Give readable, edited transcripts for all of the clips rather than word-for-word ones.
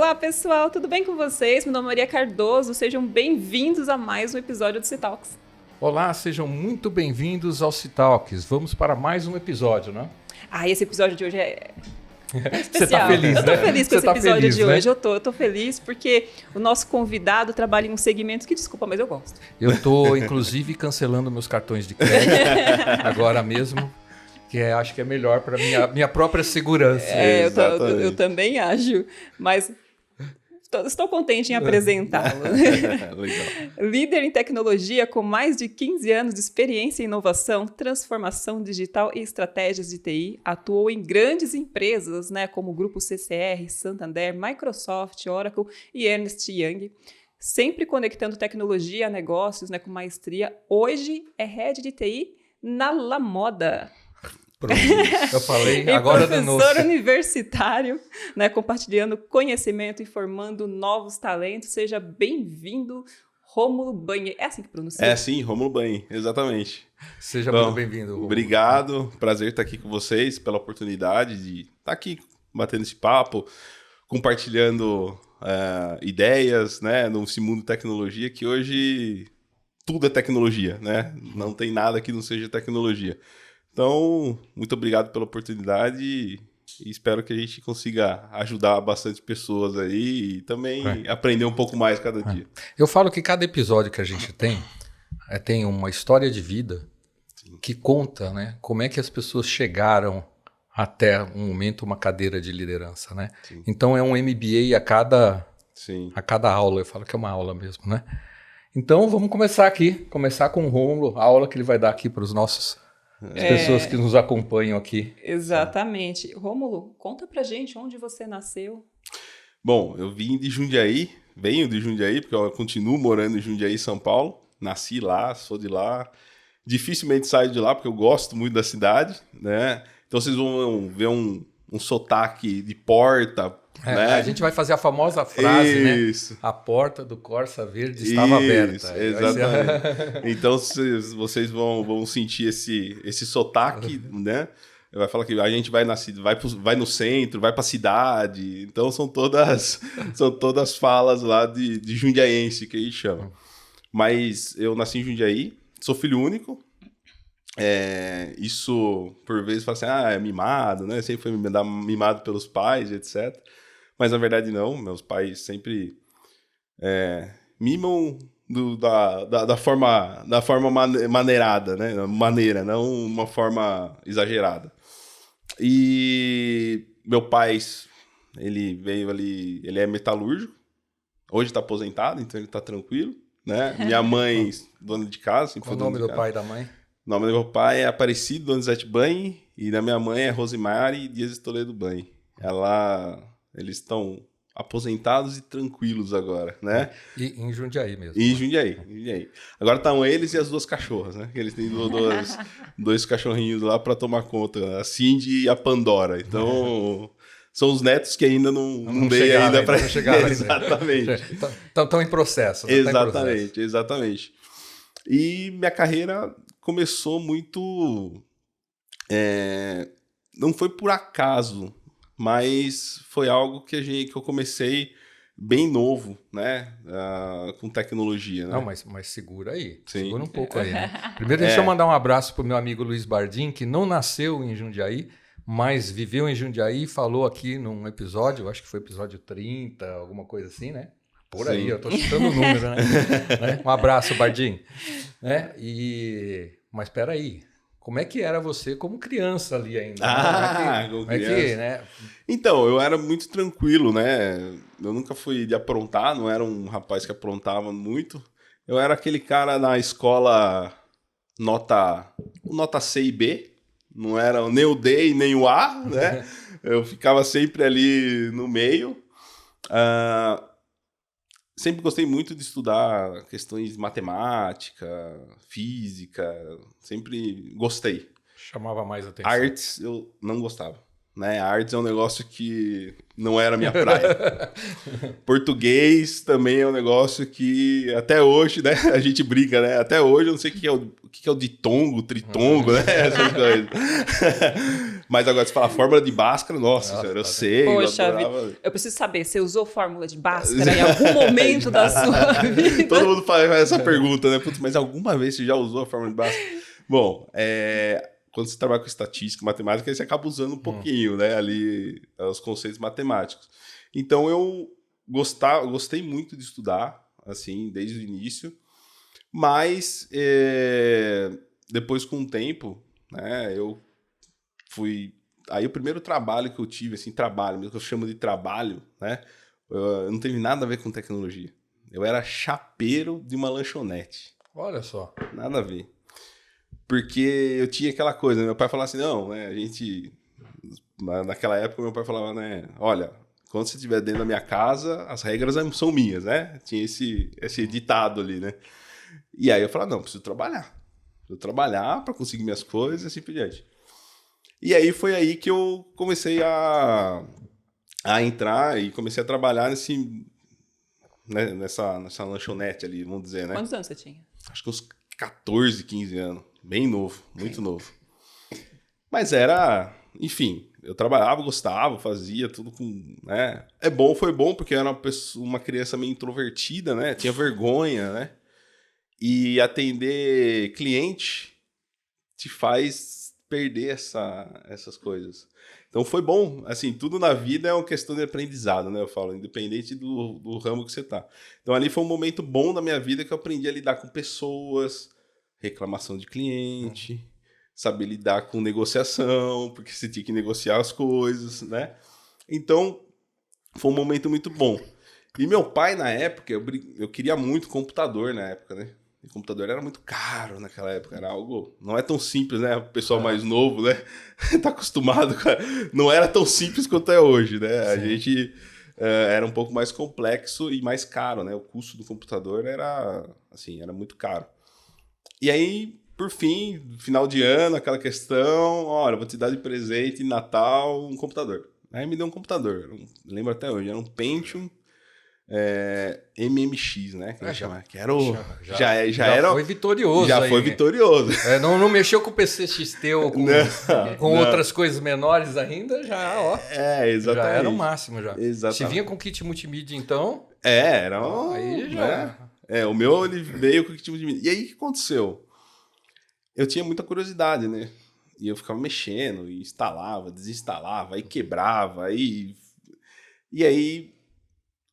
Olá, pessoal, tudo bem com vocês? Meu nome é Maria Cardoso, sejam bem-vindos a mais um episódio do C-Talks. Olá, sejam muito bem-vindos ao C-Talks. Vamos para mais um episódio, né? Esse episódio de hoje é especial. Você tá feliz, né? Eu tô feliz com esse episódio feliz, de né? hoje. Eu tô feliz porque o nosso convidado trabalha em um segmento que, desculpa, mas eu gosto. Eu tô, inclusive, cancelando meus cartões de crédito agora mesmo, que acho que é melhor para minha própria segurança. Eu também acho, mas estou contente em apresentá-lo. Legal. Líder em tecnologia com mais de 15 anos de experiência em inovação, transformação digital e estratégias de TI, atuou em grandes empresas, né, como o Grupo CCR, Santander, Microsoft, Oracle e Ernst Young, sempre conectando tecnologia a negócios, né, com maestria. Hoje é Head de TI na LaModa. Pronto, eu falei, agora professor universitário, né, compartilhando conhecimento e formando novos talentos. Seja bem-vindo, Rômulo Banhe. É assim que pronuncia? É sim, Rômulo Banhe, exatamente. Seja muito bem-vindo, Rômulo. Obrigado, prazer estar aqui com vocês, pela oportunidade de estar aqui batendo esse papo, compartilhando ideias, né, nesse mundo de tecnologia, que hoje tudo é tecnologia, né? Não tem nada que não seja tecnologia. Então, muito obrigado pela oportunidade e espero que a gente consiga ajudar bastante pessoas aí e também aprender um pouco mais cada dia. Eu falo que cada episódio que a gente tem uma história de vida que conta, né, como é que as pessoas chegaram até um momento, uma cadeira de liderança, né? Sim. Então é um MBA a cada aula, eu falo que é uma aula mesmo, né? Então vamos começar com o Rômulo, a aula que ele vai dar aqui para os nossos... As pessoas que nos acompanham aqui. Exatamente. Rômulo, conta pra gente onde você nasceu. Bom, eu venho de Jundiaí, porque eu continuo morando em Jundiaí, São Paulo. Nasci lá, sou de lá. Dificilmente saio de lá, porque eu gosto muito da cidade, né? Então vocês vão ver um sotaque de porta, né? A gente vai fazer a famosa frase, Isso. né? A porta do Corsa Verde estava aberta. Exatamente. Então vocês vão sentir esse sotaque, né? Vai falar que a gente vai no centro, vai para a cidade. Então são todas falas lá de jundiaense que a gente chama. Mas eu nasci em Jundiaí, sou filho único. Isso, por vezes, fala assim, é mimado, né? Sempre foi mimado pelos pais, etc. Mas, na verdade, não. Meus pais sempre mimam da forma maneirada, né? Maneira, não uma forma exagerada. E meu pai, ele veio ali, ele é metalúrgico. Hoje está aposentado, então ele está tranquilo, né? Minha mãe, dona de casa. Qual o nome do pai e da mãe? O nome do meu pai é Aparecido Donizete Banhe e da minha mãe é Rosemary Dias Toledo Banhe. Eles estão aposentados e tranquilos agora, né? E em Jundiaí mesmo. E em Jundiaí. Agora estão eles e as duas cachorras, né? Eles têm dois cachorrinhos lá para tomar conta, a Cindy e a Pandora. Então, são os netos que ainda não dei ainda para chegar. Exatamente. Estão em processo. Né? Exatamente. E minha carreira começou muito... não foi por acaso, mas foi algo que eu comecei bem novo, né? Com tecnologia. Né? Não, mas segura aí. Sim. Segura um pouco aí. Né? Primeiro, deixa eu mandar um abraço para o meu amigo Luiz Bardim, que não nasceu em Jundiaí, mas viveu em Jundiaí e falou aqui num episódio, acho que foi episódio 30, alguma coisa assim, né? Por aí, eu tô chutando o número, né? Um abraço, Bardim. Né? Mas espera aí, como é que era você como criança ali ainda? Como criança. Né? Então, eu era muito tranquilo, né? Eu nunca fui de aprontar, não era um rapaz que aprontava muito. Eu era aquele cara na escola nota C e B, não era nem o D e nem o A, né? Eu ficava sempre ali no meio. Sempre gostei muito de estudar questões de matemática, física, sempre gostei. Chamava mais atenção. Artes eu não gostava, né? Artes é um negócio que não era minha praia. Português também é um negócio que até hoje, né? A gente briga, né? Até hoje eu não sei o que é o ditongo, tritongo, né? Essas coisas. Mas agora, se falar fórmula de Bhaskara, nossa senhora, eu sei. Poxa, eu adorava. eu preciso saber, você usou fórmula de Bhaskara em algum momento da sua vida? Todo mundo faz essa pergunta, né? Putz, mas alguma vez você já usou a fórmula de Bhaskara? Bom, quando você trabalha com estatística, matemática, aí você acaba usando um pouquinho, né? Ali, os conceitos matemáticos. Então, eu gostei muito de estudar, assim, desde o início. Mas, depois, com o tempo, né? Eu fui... Aí, o primeiro trabalho que eu tive, assim, que eu chamo de trabalho, né? Não teve nada a ver com tecnologia. Eu era chapeiro de uma lanchonete. Olha só. Nada a ver. Porque eu tinha aquela coisa, né? Meu pai falava assim, não, né, a gente... Naquela época, meu pai falava, né, olha, quando você estiver dentro da minha casa, as regras são minhas, né? Tinha esse ditado ali, né? E aí eu falava, não, preciso trabalhar. Preciso trabalhar para conseguir minhas coisas e assim por diante. E aí foi aí que eu comecei a entrar e comecei a trabalhar nessa lanchonete ali, vamos dizer, né? Quantos anos você tinha? Acho que uns 14, 15 anos. Bem novo, muito novo. Mas era, enfim, eu trabalhava, gostava, fazia tudo com, né? Foi bom porque eu era uma criança meio introvertida, né? Tinha vergonha, né? E atender cliente te faz perder essas coisas. Então foi bom, assim, tudo na vida é uma questão de aprendizado, né? Eu falo, independente do ramo que você tá. Então ali foi um momento bom da minha vida que eu aprendi a lidar com pessoas, reclamação de cliente, saber lidar com negociação, porque você tinha que negociar as coisas, né? Então, foi um momento muito bom. E meu pai, na época, eu queria muito computador na época, né? E computador era muito caro naquela época, era algo... Não é tão simples, né? O pessoal mais novo, né? Tá acostumado, cara. Não era tão simples quanto é hoje, né? Sim. A gente... era um pouco mais complexo e mais caro, né? O custo do computador era muito caro. E aí, por fim, final de ano, aquela questão, olha, vou te dar de presente de Natal um computador. Aí me deu um computador, lembro até hoje, era um Pentium MMX, né? Que era o... Já era... Foi vitorioso. Já aí, foi vitorioso. Não mexeu com o PC XT ou com outras coisas menores ainda, já, ó. Exatamente. Já era o máximo, já. Exatamente. Se vinha com kit multimídia, então... Era um... Aí já... Né? O meu, ele veio com o kit multimídia. E aí, o que aconteceu? Eu tinha muita curiosidade, né? E eu ficava mexendo, e instalava, desinstalava, aí quebrava, aí... E aí...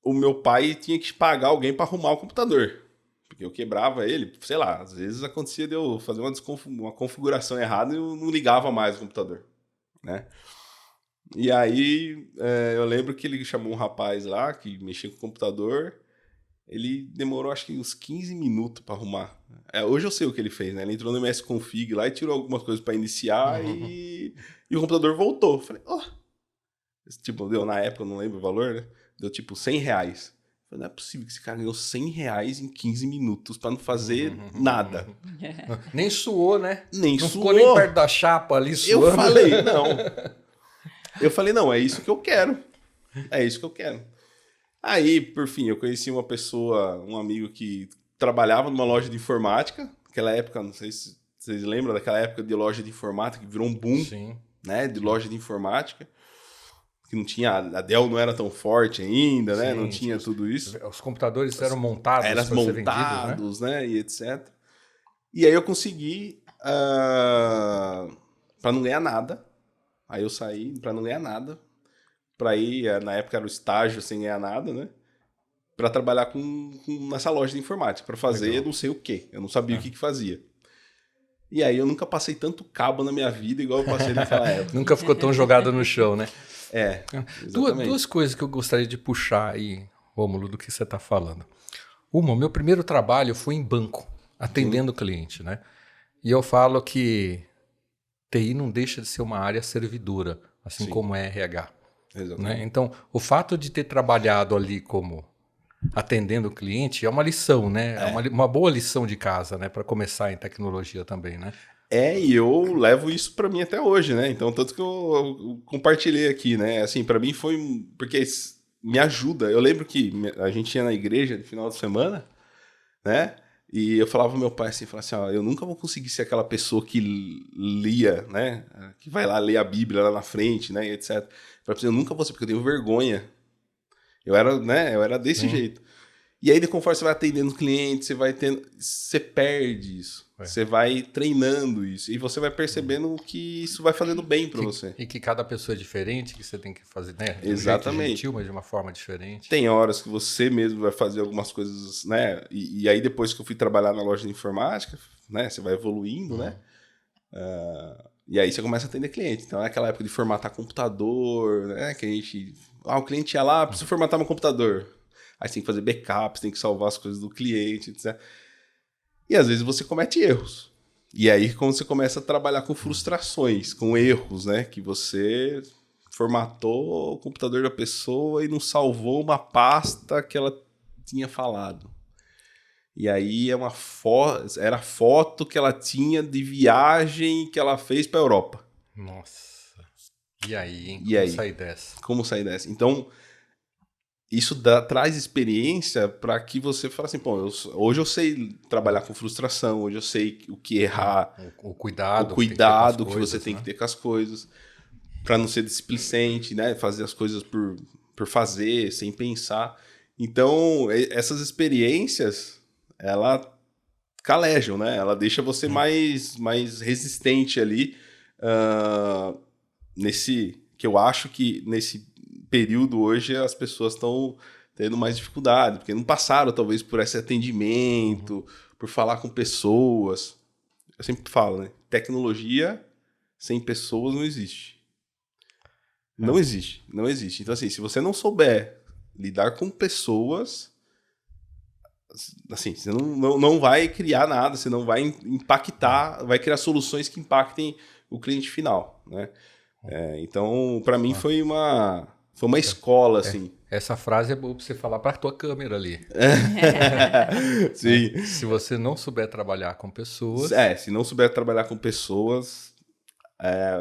O meu pai tinha que pagar alguém para arrumar o computador. Porque eu quebrava ele, sei lá, às vezes acontecia de eu fazer uma configuração errada e eu não ligava mais o computador, né? E aí, eu lembro que ele chamou um rapaz lá que mexia com o computador, ele demorou acho que uns 15 minutos para arrumar. Hoje eu sei o que ele fez, né? Ele entrou no MS Config lá e tirou algumas coisas para iniciar e o computador voltou. Eu falei, tipo, deu na época, eu não lembro o valor, né? Deu tipo R$100. Falei, não é possível que esse cara ganhou R$100 em 15 minutos pra não fazer nada. Nem suou, né? Nem não suou. Ficou nem perto da chapa ali suando. Eu falei, não, é isso que eu quero. É isso que eu quero. Aí, por fim, eu conheci uma pessoa, um amigo que trabalhava numa loja de informática. Naquela época, não sei se vocês lembram daquela época de loja de informática, que virou um boom. Sim. Né, de loja de informática. Que não tinha, a Dell não era tão forte ainda, né? Não tinha tudo isso. Os computadores eram montados para ser vendidos, né? E etc. E aí eu consegui, para não ganhar nada, aí eu saí para não ganhar nada, para ir, na época era o estágio sem ganhar nada, né? Para trabalhar nessa loja de informática, para fazer não sei o quê. Eu não sabia o que fazia. E aí eu nunca passei tanto cabo na minha vida igual eu passei naquela época. Nunca ficou tão jogado no chão, né? Exatamente. Duas coisas que eu gostaria de puxar aí, Rômulo, do que você está falando. Uma, o meu primeiro trabalho foi em banco, atendendo o cliente, né? E eu falo que TI não deixa de ser uma área servidora, assim como é RH. Né? Então, o fato de ter trabalhado ali como atendendo o cliente é uma lição, né? É uma boa lição de casa, né? Para começar em tecnologia também, né? E eu levo isso para mim até hoje, né? Então, tanto que eu compartilhei aqui, né? Assim, para mim foi... Porque me ajuda. Eu lembro que a gente ia na igreja no final de semana, né? E eu falava pro meu pai assim, eu nunca vou conseguir ser aquela pessoa que lia, né? que vai lá ler a Bíblia lá na frente, né, etc. Eu nunca vou ser, porque eu tenho vergonha. Eu era desse jeito. E aí, conforme você vai atendendo o cliente, você perde isso. Você vai treinando isso. E você vai percebendo que isso vai fazendo bem para você. E que cada pessoa é diferente, que você tem que fazer, né? De um Exatamente. jeito gentil, mas de uma forma diferente. Tem horas que você mesmo vai fazer algumas coisas, né? E aí, depois que eu fui trabalhar na loja de informática, né? Você vai evoluindo, né? E aí você começa a atender cliente. Então, é aquela época de formatar computador, né? Que a gente... o cliente ia lá, precisa formatar meu computador. Aí você tem que fazer backups, tem que salvar as coisas do cliente, etc. E às vezes você comete erros. E aí quando você começa a trabalhar com frustrações, com erros, né? Que você formatou o computador da pessoa e não salvou uma pasta que ela tinha falado. E aí era a foto que ela tinha de viagem que ela fez para a Europa. Nossa. E aí, hein? Como sair dessa? Então... isso traz experiência para que você fale assim, pô, hoje eu sei trabalhar com frustração, hoje eu sei o que errar. O cuidado que você tem que ter com as coisas, para não ser displicente, né? Fazer as coisas por fazer, sem pensar. Então, essas experiências, ela calejam, né? Ela deixa você mais resistente ali, que eu acho que nesse período hoje as pessoas estão tendo mais dificuldade, porque não passaram talvez por esse atendimento, por falar com pessoas. Eu sempre falo, né? Tecnologia sem pessoas não existe. Não existe. Então, assim, se você não souber lidar com pessoas, assim, você não vai criar nada, você não vai impactar, vai criar soluções que impactem o cliente final, né? Então, para mim foi uma escola, assim. Essa frase é boa pra você falar pra tua câmera ali. Sim. Se você não souber trabalhar com pessoas... se não souber trabalhar com pessoas,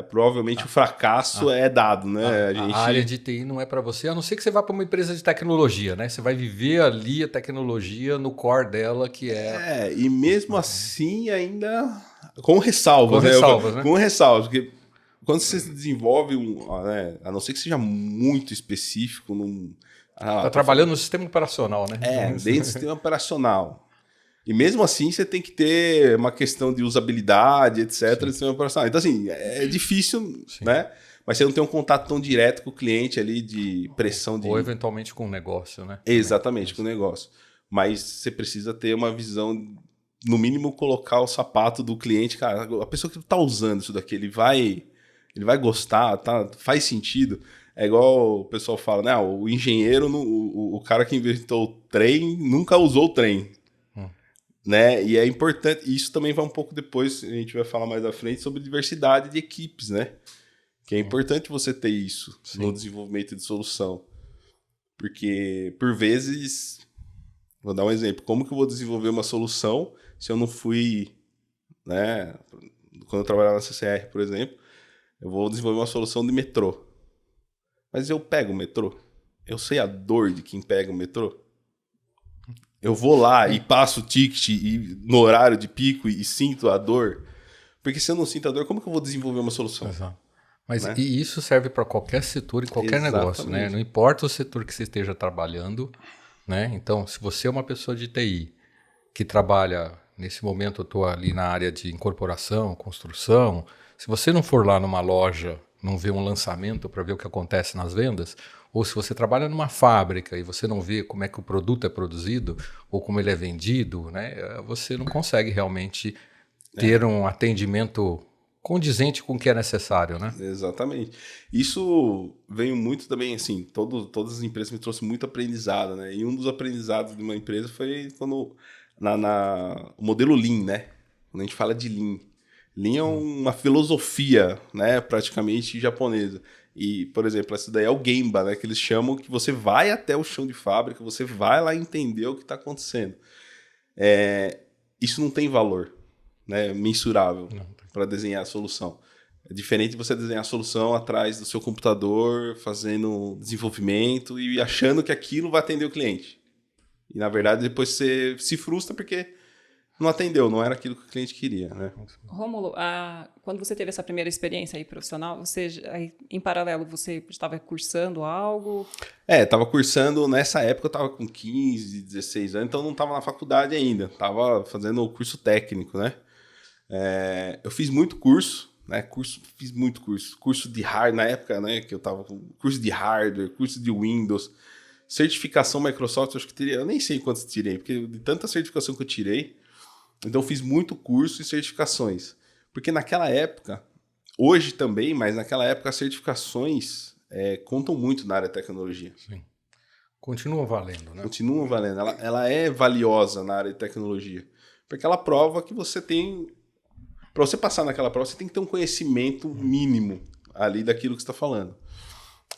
provavelmente o fracasso é dado, né? A área de TI não é para você, a não ser que você vá para uma empresa de tecnologia, né? Você vai viver ali a tecnologia no core dela, que é... e mesmo assim ainda com ressalvas, né? Com ressalvas, porque quando você desenvolve a não ser que seja muito específico, tá trabalhando no sistema operacional, né? Dentro do sistema operacional. E mesmo assim, você tem que ter uma questão de usabilidade, etc. do sistema operacional. Então, assim, é difícil, né? Mas você não tem um contato tão direto com o cliente ali de pressão de... Ou eventualmente com o negócio, né? Exatamente, com o negócio. Mas você precisa ter uma visão, no mínimo, colocar o sapato do cliente. Cara, a pessoa que está usando isso daqui, ele vai gostar, tá? Faz sentido. É igual o pessoal fala, né? O engenheiro, o cara que inventou o trem, nunca usou o trem. Né? E é importante, isso também vai um pouco depois, a gente vai falar mais à frente, sobre diversidade de equipes, né? Que é importante você ter isso no desenvolvimento de solução. Porque, por vezes, vou dar um exemplo, como que eu vou desenvolver uma solução se eu não fui, né? Quando eu trabalhava na CCR, por exemplo, eu vou desenvolver uma solução de metrô. Mas eu pego o metrô? Eu sei a dor de quem pega o metrô? Eu vou lá e passo o ticket no horário de pico e sinto a dor? Porque se eu não sinto a dor, como que eu vou desenvolver uma solução? Exato. Mas né? E isso serve para qualquer setor e qualquer negócio, né? Não importa o setor que você esteja trabalhando, né? Então, se você é uma pessoa de TI que trabalha, nesse momento eu estou ali na área de incorporação, construção, se você não for lá numa loja, não ver um lançamento para ver o que acontece nas vendas, ou se você trabalha numa fábrica e você não vê como é que o produto é produzido ou como ele é vendido, né, você não consegue realmente ter um atendimento condizente com o que é necessário, né? Exatamente. Isso veio muito também, assim, todas as empresas me trouxeram muito aprendizado, né? E um dos aprendizados de uma empresa foi quando o modelo Lean, né? Quando a gente fala de Lean. Lean é uma filosofia, né, praticamente japonesa. E, por exemplo, essa daí é o Gemba, né, que eles chamam, que você vai até o chão de fábrica, você vai lá entender o que está acontecendo. Isso não tem valor, né, mensurável para desenhar a solução. É diferente de você desenhar a solução atrás do seu computador, fazendo desenvolvimento e achando que aquilo vai atender o cliente. E, na verdade, depois você se frustra porque não atendeu, não era aquilo que o cliente queria, né? Rômulo, quando você teve essa primeira experiência aí profissional, em paralelo, você estava cursando algo? Estava cursando, nessa época eu estava com 15, 16 anos, então não estava na faculdade ainda, estava fazendo o curso técnico, né? Eu fiz muito curso, né? Fiz muito curso de hardware, na época, né, que eu estava com curso de hardware, curso de Windows, certificação Microsoft, acho que teria, eu nem sei quantos tirei, porque de tanta certificação que eu tirei, então eu fiz muito curso e certificações. Porque naquela época, hoje também, mas naquela época as certificações contam muito na área de tecnologia. Sim. Continuam valendo, né? Continuam valendo. Ela é valiosa na área de tecnologia. Porque ela prova que você tem... Para você passar naquela prova, você tem que ter um conhecimento mínimo ali daquilo que você está falando.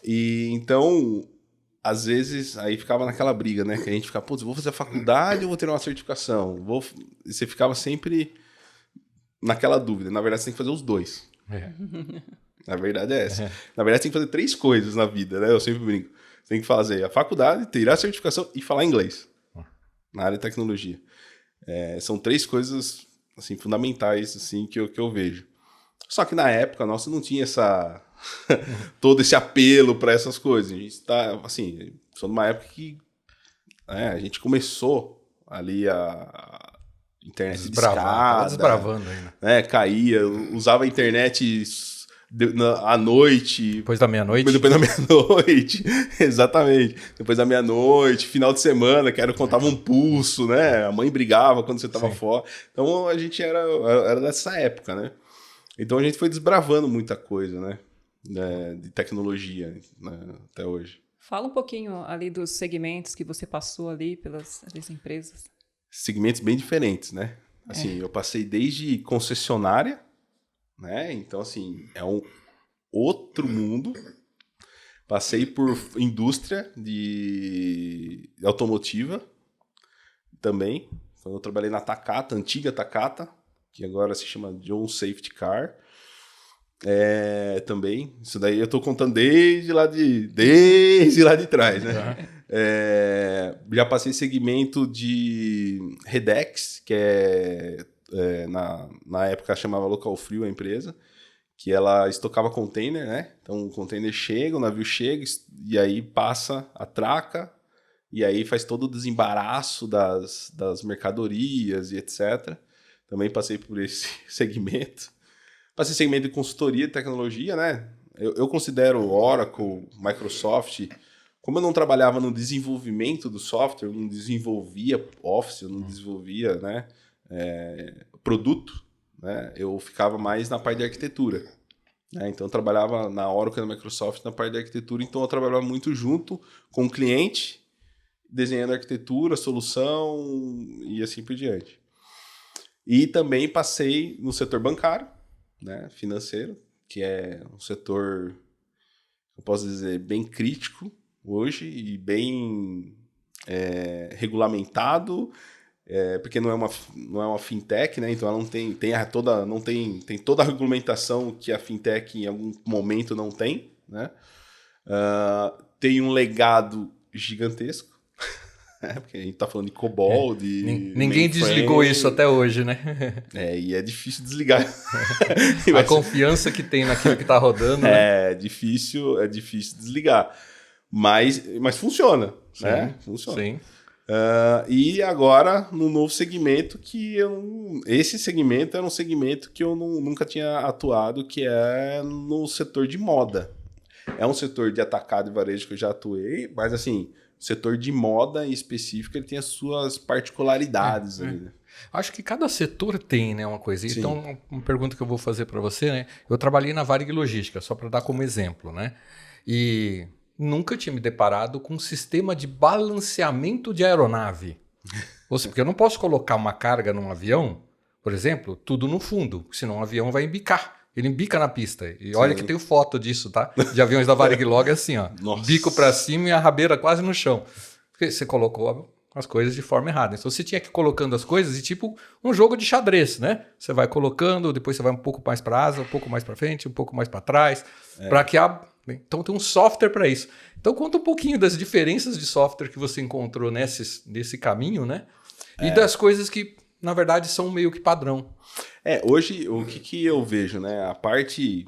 E então... Às vezes, aí ficava naquela briga, né? Que a gente ficava, putz, vou fazer a faculdade ou vou ter uma certificação? E você ficava sempre naquela dúvida. Na verdade, você tem que fazer os dois. Na verdade é essa. Na verdade, você tem que fazer 3 coisas na vida, né? Eu sempre brinco. Você tem que fazer a faculdade, tirar a certificação e falar inglês. Na área de tecnologia. São 3 coisas, assim, fundamentais, assim, que eu vejo. Só que na época, nossa, não tinha todo esse apelo para essas coisas. A gente tá, assim, só numa época que a gente começou ali a internet desbravando ainda. Caía, usava a internet à noite. Depois da meia-noite? Depois da meia-noite, exatamente. Depois da meia-noite, final de semana, que contava um pulso, né? A mãe brigava quando você tava fora. Então a gente era dessa época, né? Então a gente foi desbravando muita coisa, né? De tecnologia, né? Até hoje. Fala um pouquinho ali dos segmentos que você passou ali pelas empresas. Segmentos bem diferentes, né? Assim, eu passei desde concessionária, né? Então, assim, é um outro mundo. Passei por indústria de automotiva também. Eu trabalhei na Takata, antiga Takata, que agora se chama John Safety Car. Também. Isso daí eu tô contando desde lá de trás, né? Já passei segmento de Redex, que na época chamava Local Frio a empresa, que ela estocava container, né? Então o container chega, o navio chega, e aí passa, atraca, e aí faz todo o desembaraço das mercadorias e etc. Também passei por esse segmento. Passei segmento de consultoria de tecnologia, né? Eu considero Oracle, Microsoft, como eu não trabalhava no desenvolvimento do software, eu não desenvolvia Office, eu não desenvolvia, né, produto, né? Eu ficava mais na parte de arquitetura. Né? Então eu trabalhava na Oracle e na Microsoft na parte de arquitetura, então eu trabalhava muito junto com o cliente, desenhando arquitetura, solução e assim por diante. E também passei no setor bancário, né, financeiro, que é um setor, eu posso dizer, bem crítico hoje e bem regulamentado, porque não é uma fintech, né, então ela não tem toda a regulamentação que a fintech em algum momento não tem, né? Tem um legado gigantesco. Porque a gente tá falando de COBOL, de... Ninguém desligou isso até hoje, né? E é difícil desligar. A confiança que tem naquilo que tá rodando. Né? É difícil desligar. Mas funciona, sim, né? Funciona. Sim. E agora, no novo segmento, esse segmento era um segmento que eu nunca tinha atuado, que é no setor de moda. É um setor de atacado e varejo que eu já atuei, mas assim... O setor de moda em específico, ele tem as suas particularidades. Né? Acho que cada setor tem, né, uma coisa. Sim. Então, uma pergunta que eu vou fazer para você, né? Eu trabalhei na Varig Logística, só para dar como exemplo, né? E nunca tinha me deparado com um sistema de balanceamento de aeronave. Ou seja, porque eu não posso colocar uma carga num avião, por exemplo, tudo no fundo, senão o avião vai embicar. Ele embica na pista. E olha que tenho foto disso, tá? De aviões da Varig Log assim, ó. Nossa. Bico para cima e a rabeira quase no chão. Porque você colocou as coisas de forma errada. Então você tinha que ir colocando as coisas e tipo um jogo de xadrez, né? Você vai colocando, depois você vai um pouco mais para asa, um pouco mais para frente, um pouco mais para trás, para que então tem um software para isso. Então conta um pouquinho das diferenças de software que você encontrou nesse caminho, né? E das coisas que na verdade, são meio que padrão. Hoje, o que eu vejo, né? A parte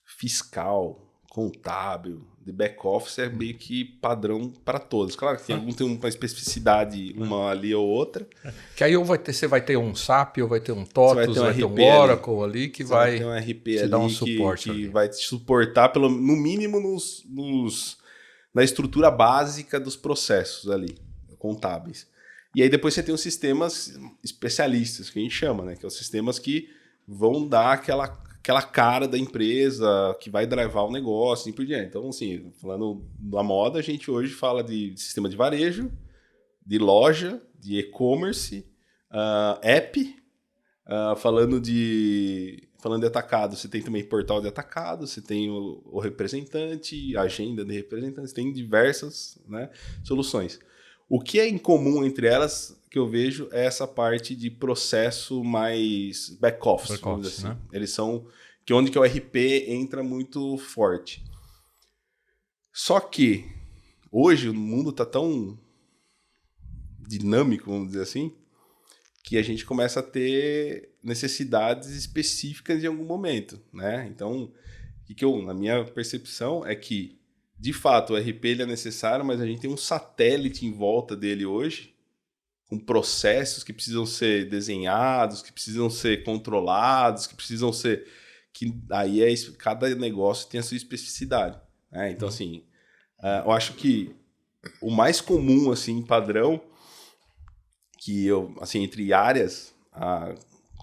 fiscal, contábil, de back-office é meio que padrão para todos. Claro que algum tem uma especificidade, uma ali ou outra. Que aí você vai ter um SAP, ou vai ter um TOTUS, vai ter um Oracle ali que vai ter um RP te ali dar um suporte. Que vai te suportar, no mínimo, na estrutura básica dos processos ali, contábeis. E aí depois você tem os sistemas especialistas, que a gente chama, né? Que são os sistemas que vão dar aquela cara da empresa, que vai drivar o negócio, assim por diante. Então, assim, falando da moda, a gente hoje fala de sistema de varejo, de loja, de e-commerce, app, falando de atacado, você tem também portal de atacado, você tem o representante, agenda de representantes, tem diversas, né, soluções. O que é em comum entre elas, que eu vejo, é essa parte de processo mais back-office, vamos dizer assim. Né? Eles são onde que o RP entra muito forte. Só que hoje o mundo está tão dinâmico, vamos dizer assim, que a gente começa a ter necessidades específicas em algum momento, né? Então, na minha percepção é que, de fato, o RP ele é necessário, mas a gente tem um satélite em volta dele hoje, com processos que precisam ser desenhados, que precisam ser controlados, que precisam ser... que aí cada negócio tem a sua especificidade, né? Então, assim, eu acho que o mais comum, assim, padrão, que assim, entre áreas, a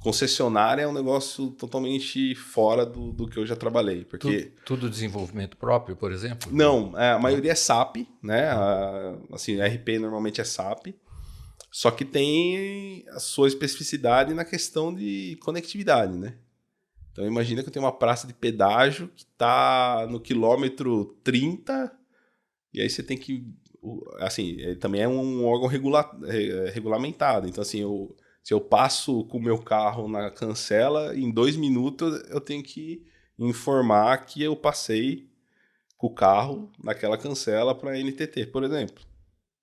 concessionária é um negócio totalmente fora do que eu já trabalhei. Porque tudo desenvolvimento próprio, por exemplo? Não, a maioria é SAP, né? Assim, RP normalmente é SAP, só que tem a sua especificidade na questão de conectividade, né? Então, imagina que eu tenho uma praça de pedágio que está no quilômetro 30, e aí você tem que... Assim, ele também é um órgão regulamentado. Então, assim, se eu passo com o meu carro na cancela, em 2 minutos eu tenho que informar que eu passei com o carro naquela cancela para a NTT, por exemplo.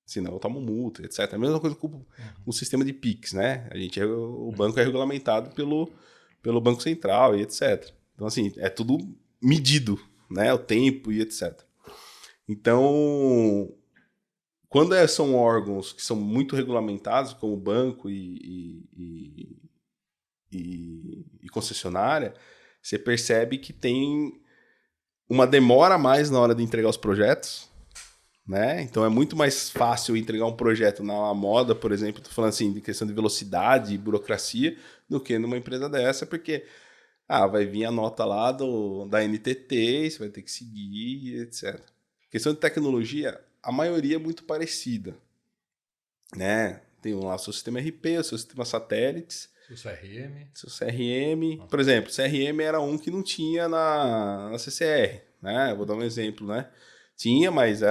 Senão eu tomo multa, etc. A mesma coisa com o sistema de PIX, né? O banco é regulamentado pelo Banco Central e etc. Então, assim, é tudo medido, né? O tempo e etc. Então, quando são órgãos que são muito regulamentados, como banco e concessionária, você percebe que tem uma demora a mais na hora de entregar os projetos, né? Então é muito mais fácil entregar um projeto na moda, por exemplo, estou falando assim de questão de velocidade e burocracia, do que numa empresa dessa, porque vai vir a nota lá da NTT, você vai ter que seguir, etc. Questão de tecnologia, a maioria é muito parecida, né? Tem lá o seu sistema RP, o seu sistema satélites, seu CRM. Por exemplo, CRM era um que não tinha na CCR, né? Vou dar um exemplo, né? Tinha, mas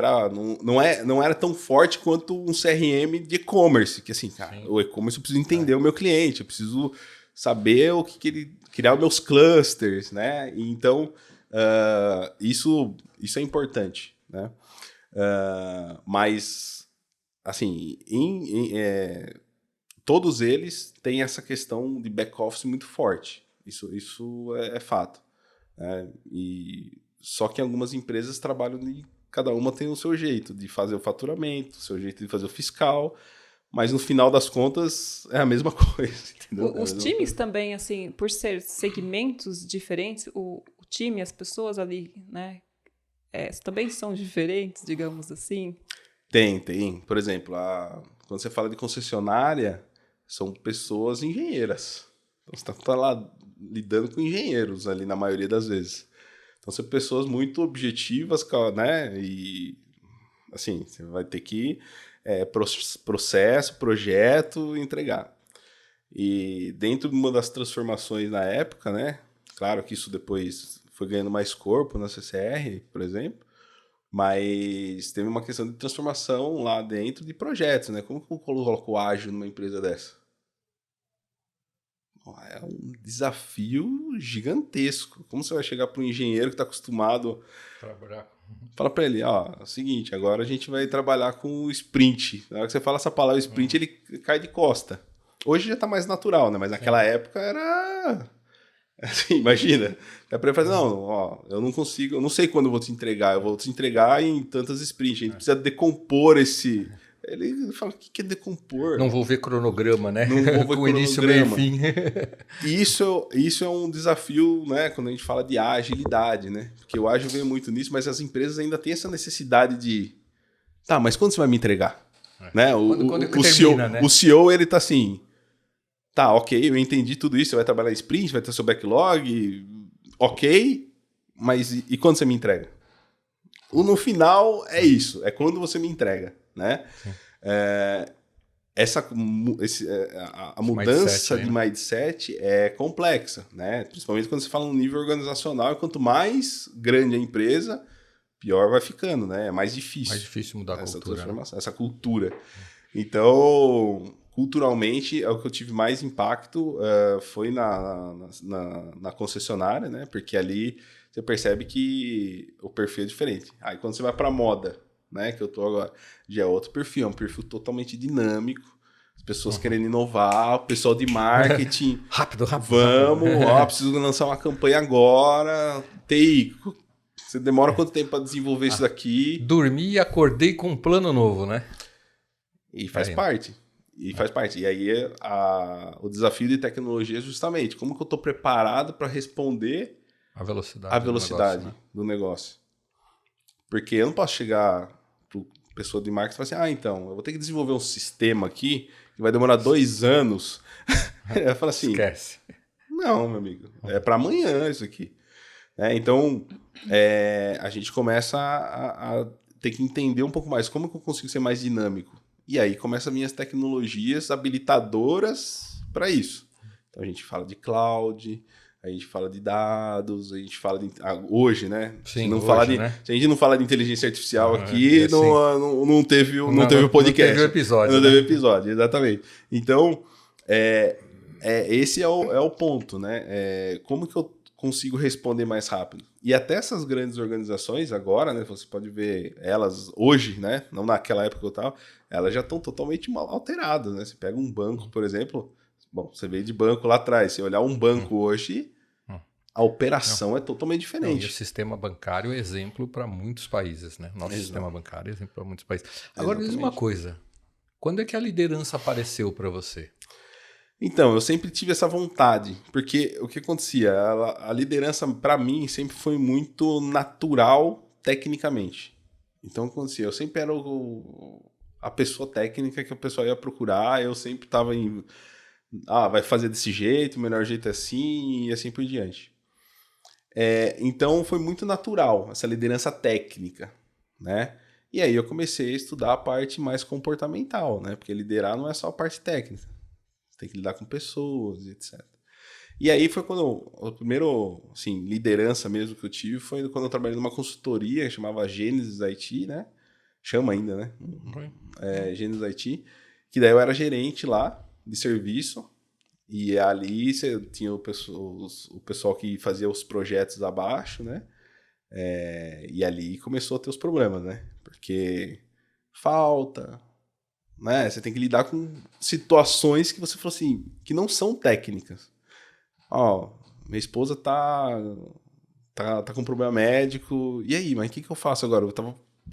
não era tão forte quanto um CRM de e-commerce, que assim, cara, o e-commerce eu preciso entender o meu cliente, eu preciso saber o que ele... criar os meus clusters, né? E então, isso é importante, né? Mas, assim, todos eles têm essa questão de back-office muito forte. Isso é fato. Né? Só que algumas empresas trabalham cada uma tem o seu jeito de fazer o faturamento, o seu jeito de fazer o fiscal, mas no final das contas é a mesma coisa. Entendeu? Os times também, assim, por ser segmentos diferentes, o time, as pessoas ali, né, também são diferentes, digamos assim? Tem. Por exemplo, quando você fala de concessionária, são pessoas engenheiras. Então, você está lá lidando com engenheiros ali, na maioria das vezes. Então, são pessoas muito objetivas, né? E, assim, você vai ter que processo, projeto, entregar. E dentro de uma das transformações na época, né? Claro que isso depois foi ganhando mais corpo na CCR, por exemplo, mas teve uma questão de transformação lá dentro de projetos, né? Como que eu coloco o ágil numa empresa dessa? É um desafio gigantesco. Como você vai chegar para um engenheiro que está acostumado a trabalhar? Fala para ele, é o seguinte, agora a gente vai trabalhar com o sprint. Na hora que você fala essa palavra sprint, ele cai de costa. Hoje já tá mais natural, né? Mas naquela época era... Assim, imagina. A Pré fala, não, ó, eu não consigo, eu não sei quando eu vou te entregar, eu vou te entregar em tantas sprints, a gente precisa decompor esse... Ele fala, o que é decompor? Não vou ver cronograma, né? Não vou ver com início, meio e fim. Isso é um desafio, né? Quando a gente fala de agilidade, né? Porque o ágil veio muito nisso, mas as empresas ainda têm essa necessidade de... Tá, mas quando você vai me entregar? Né? Quando o, termina, CEO, né? o CEO, ele tá assim... Tá, ok, eu entendi tudo isso, você vai trabalhar em sprint, vai ter seu backlog, ok, mas e quando você me entrega? No final é isso, é quando você me entrega, né? A mudança mindset, de mindset é complexa, né? Principalmente quando você fala no nível organizacional, e quanto mais grande a empresa, pior vai ficando, né? É mais difícil. Mais difícil mudar a cultura. Transformação, essa cultura. Então... Culturalmente, é o que eu tive mais impacto foi na concessionária, né? Porque ali você percebe que o perfil é diferente. Aí quando você vai para moda, né? Que eu tô agora, já é outro perfil, é um perfil totalmente dinâmico. As pessoas querendo inovar, o pessoal de marketing. Rápido. Vamos, ó, preciso lançar uma campanha agora. TI, você demora quanto tempo para desenvolver isso daqui? Dormi e acordei com um plano novo, né? E faz parte. E faz parte. E aí o desafio de tecnologia é justamente como que eu estou preparado para responder a velocidade do negócio. Porque eu não posso chegar para pessoa de marketing e falar assim, então, eu vou ter que desenvolver um sistema aqui que vai demorar 2 anos. Ela fala assim... Esquece. Não, meu amigo. É para amanhã isso aqui. Então, a gente começa a ter que entender um pouco mais como que eu consigo ser mais dinâmico. E aí começam minhas tecnologias habilitadoras para isso. Então a gente fala de cloud, a gente fala de dados, a gente fala de... hoje, né? Sim, né? Se a gente não fala de inteligência artificial aqui, não teve o podcast. Não teve o episódio. Não teve o episódio, exatamente. Então, esse é o ponto, né? Como que eu consigo responder mais rápido? E até essas grandes organizações agora, né? Você pode ver elas hoje, né? Não naquela época que eu estava, elas já estão totalmente mal alteradas, né? Você pega um banco, por exemplo, bom, você veio de banco lá atrás, se olhar um banco hoje, a operação é totalmente diferente. E o sistema bancário é exemplo para muitos países, né? Nosso sistema bancário é exemplo para muitos países. Agora, diz uma coisa, quando é que a liderança apareceu para você? Então, eu sempre tive essa vontade, porque o que acontecia? A liderança, para mim, sempre foi muito natural tecnicamente. Então, o que acontecia? Eu sempre era a pessoa técnica que a pessoa ia procurar, eu sempre estava em... vai fazer desse jeito, o melhor jeito é assim, e assim por diante. Então, foi muito natural essa liderança técnica, né? E aí eu comecei a estudar a parte mais comportamental, né? Porque liderar não é só a parte técnica. Tem que lidar com pessoas e etc. E aí foi quando a primeira assim, liderança mesmo que eu tive foi quando eu trabalhei numa consultoria que chamava Gênesis IT, né? Chama ainda, né? Gênesis IT. Que daí eu era gerente lá de serviço e ali você tinha o pessoal que fazia os projetos abaixo, né? E ali começou a ter os problemas, né? Porque falta... Né? Você tem que lidar com situações que você falou assim, que não são técnicas. Minha esposa tá com um problema médico. E aí, mas o que eu faço agora?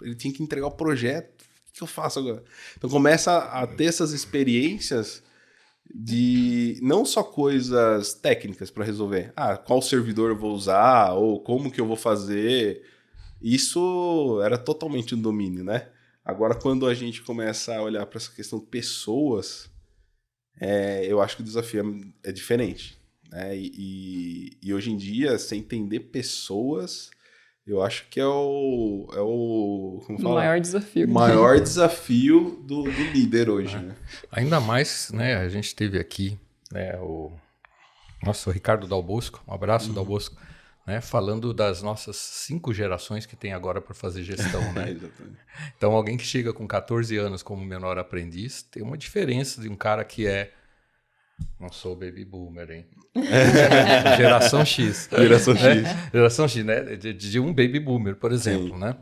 Ele tinha que entregar o projeto. O que eu faço agora? Então começa a ter essas experiências de não só coisas técnicas para resolver. Qual servidor eu vou usar? Ou como que eu vou fazer? Isso era totalmente um domínio, né? Agora, quando a gente começa a olhar para essa questão de pessoas, eu acho que o desafio é diferente. Né? E hoje em dia, sem entender pessoas, eu acho que é o maior desafio. O maior desafio do líder hoje. Né? Ainda mais, né? A gente teve aqui o Ricardo Dal Bosco, um abraço, Dal Bosco. Né, falando das nossas 5 gerações que tem agora para fazer gestão. Né? Então, alguém que chega com 14 anos como menor aprendiz tem uma diferença de um cara que não sou baby boomer, hein? Geração X. Geração X. Geração X, né? De um baby boomer, por exemplo. Né?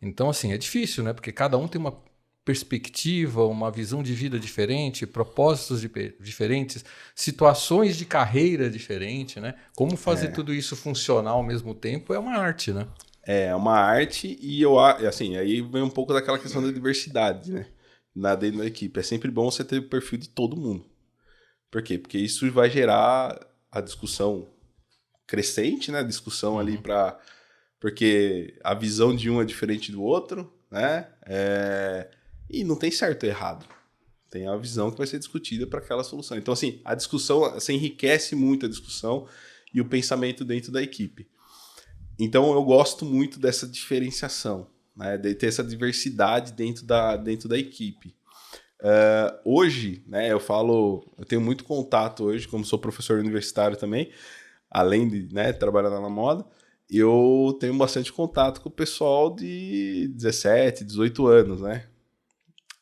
Então, assim, é difícil, né? Porque cada um tem uma perspectiva, uma visão de vida diferente, propósitos diferentes, situações de carreira diferentes, né? Como fazer tudo isso funcionar ao mesmo tempo é uma arte, né? É uma arte e assim, aí vem um pouco daquela questão da diversidade, né? Dentro da equipe. É sempre bom você ter o perfil de todo mundo. Por quê? Porque isso vai gerar a discussão crescente, né? Discussão ali porque a visão de um é diferente do outro, né? E não tem certo e errado. Tem a visão que vai ser discutida para aquela solução. Então, assim, a discussão, você enriquece muito a discussão e o pensamento dentro da equipe. Então, eu gosto muito dessa diferenciação, né? De ter essa diversidade dentro da equipe. Hoje, né, eu tenho muito contato hoje, como sou professor universitário também, além de, né, trabalhar na moda, eu tenho bastante contato com o pessoal de 17, 18 anos, né?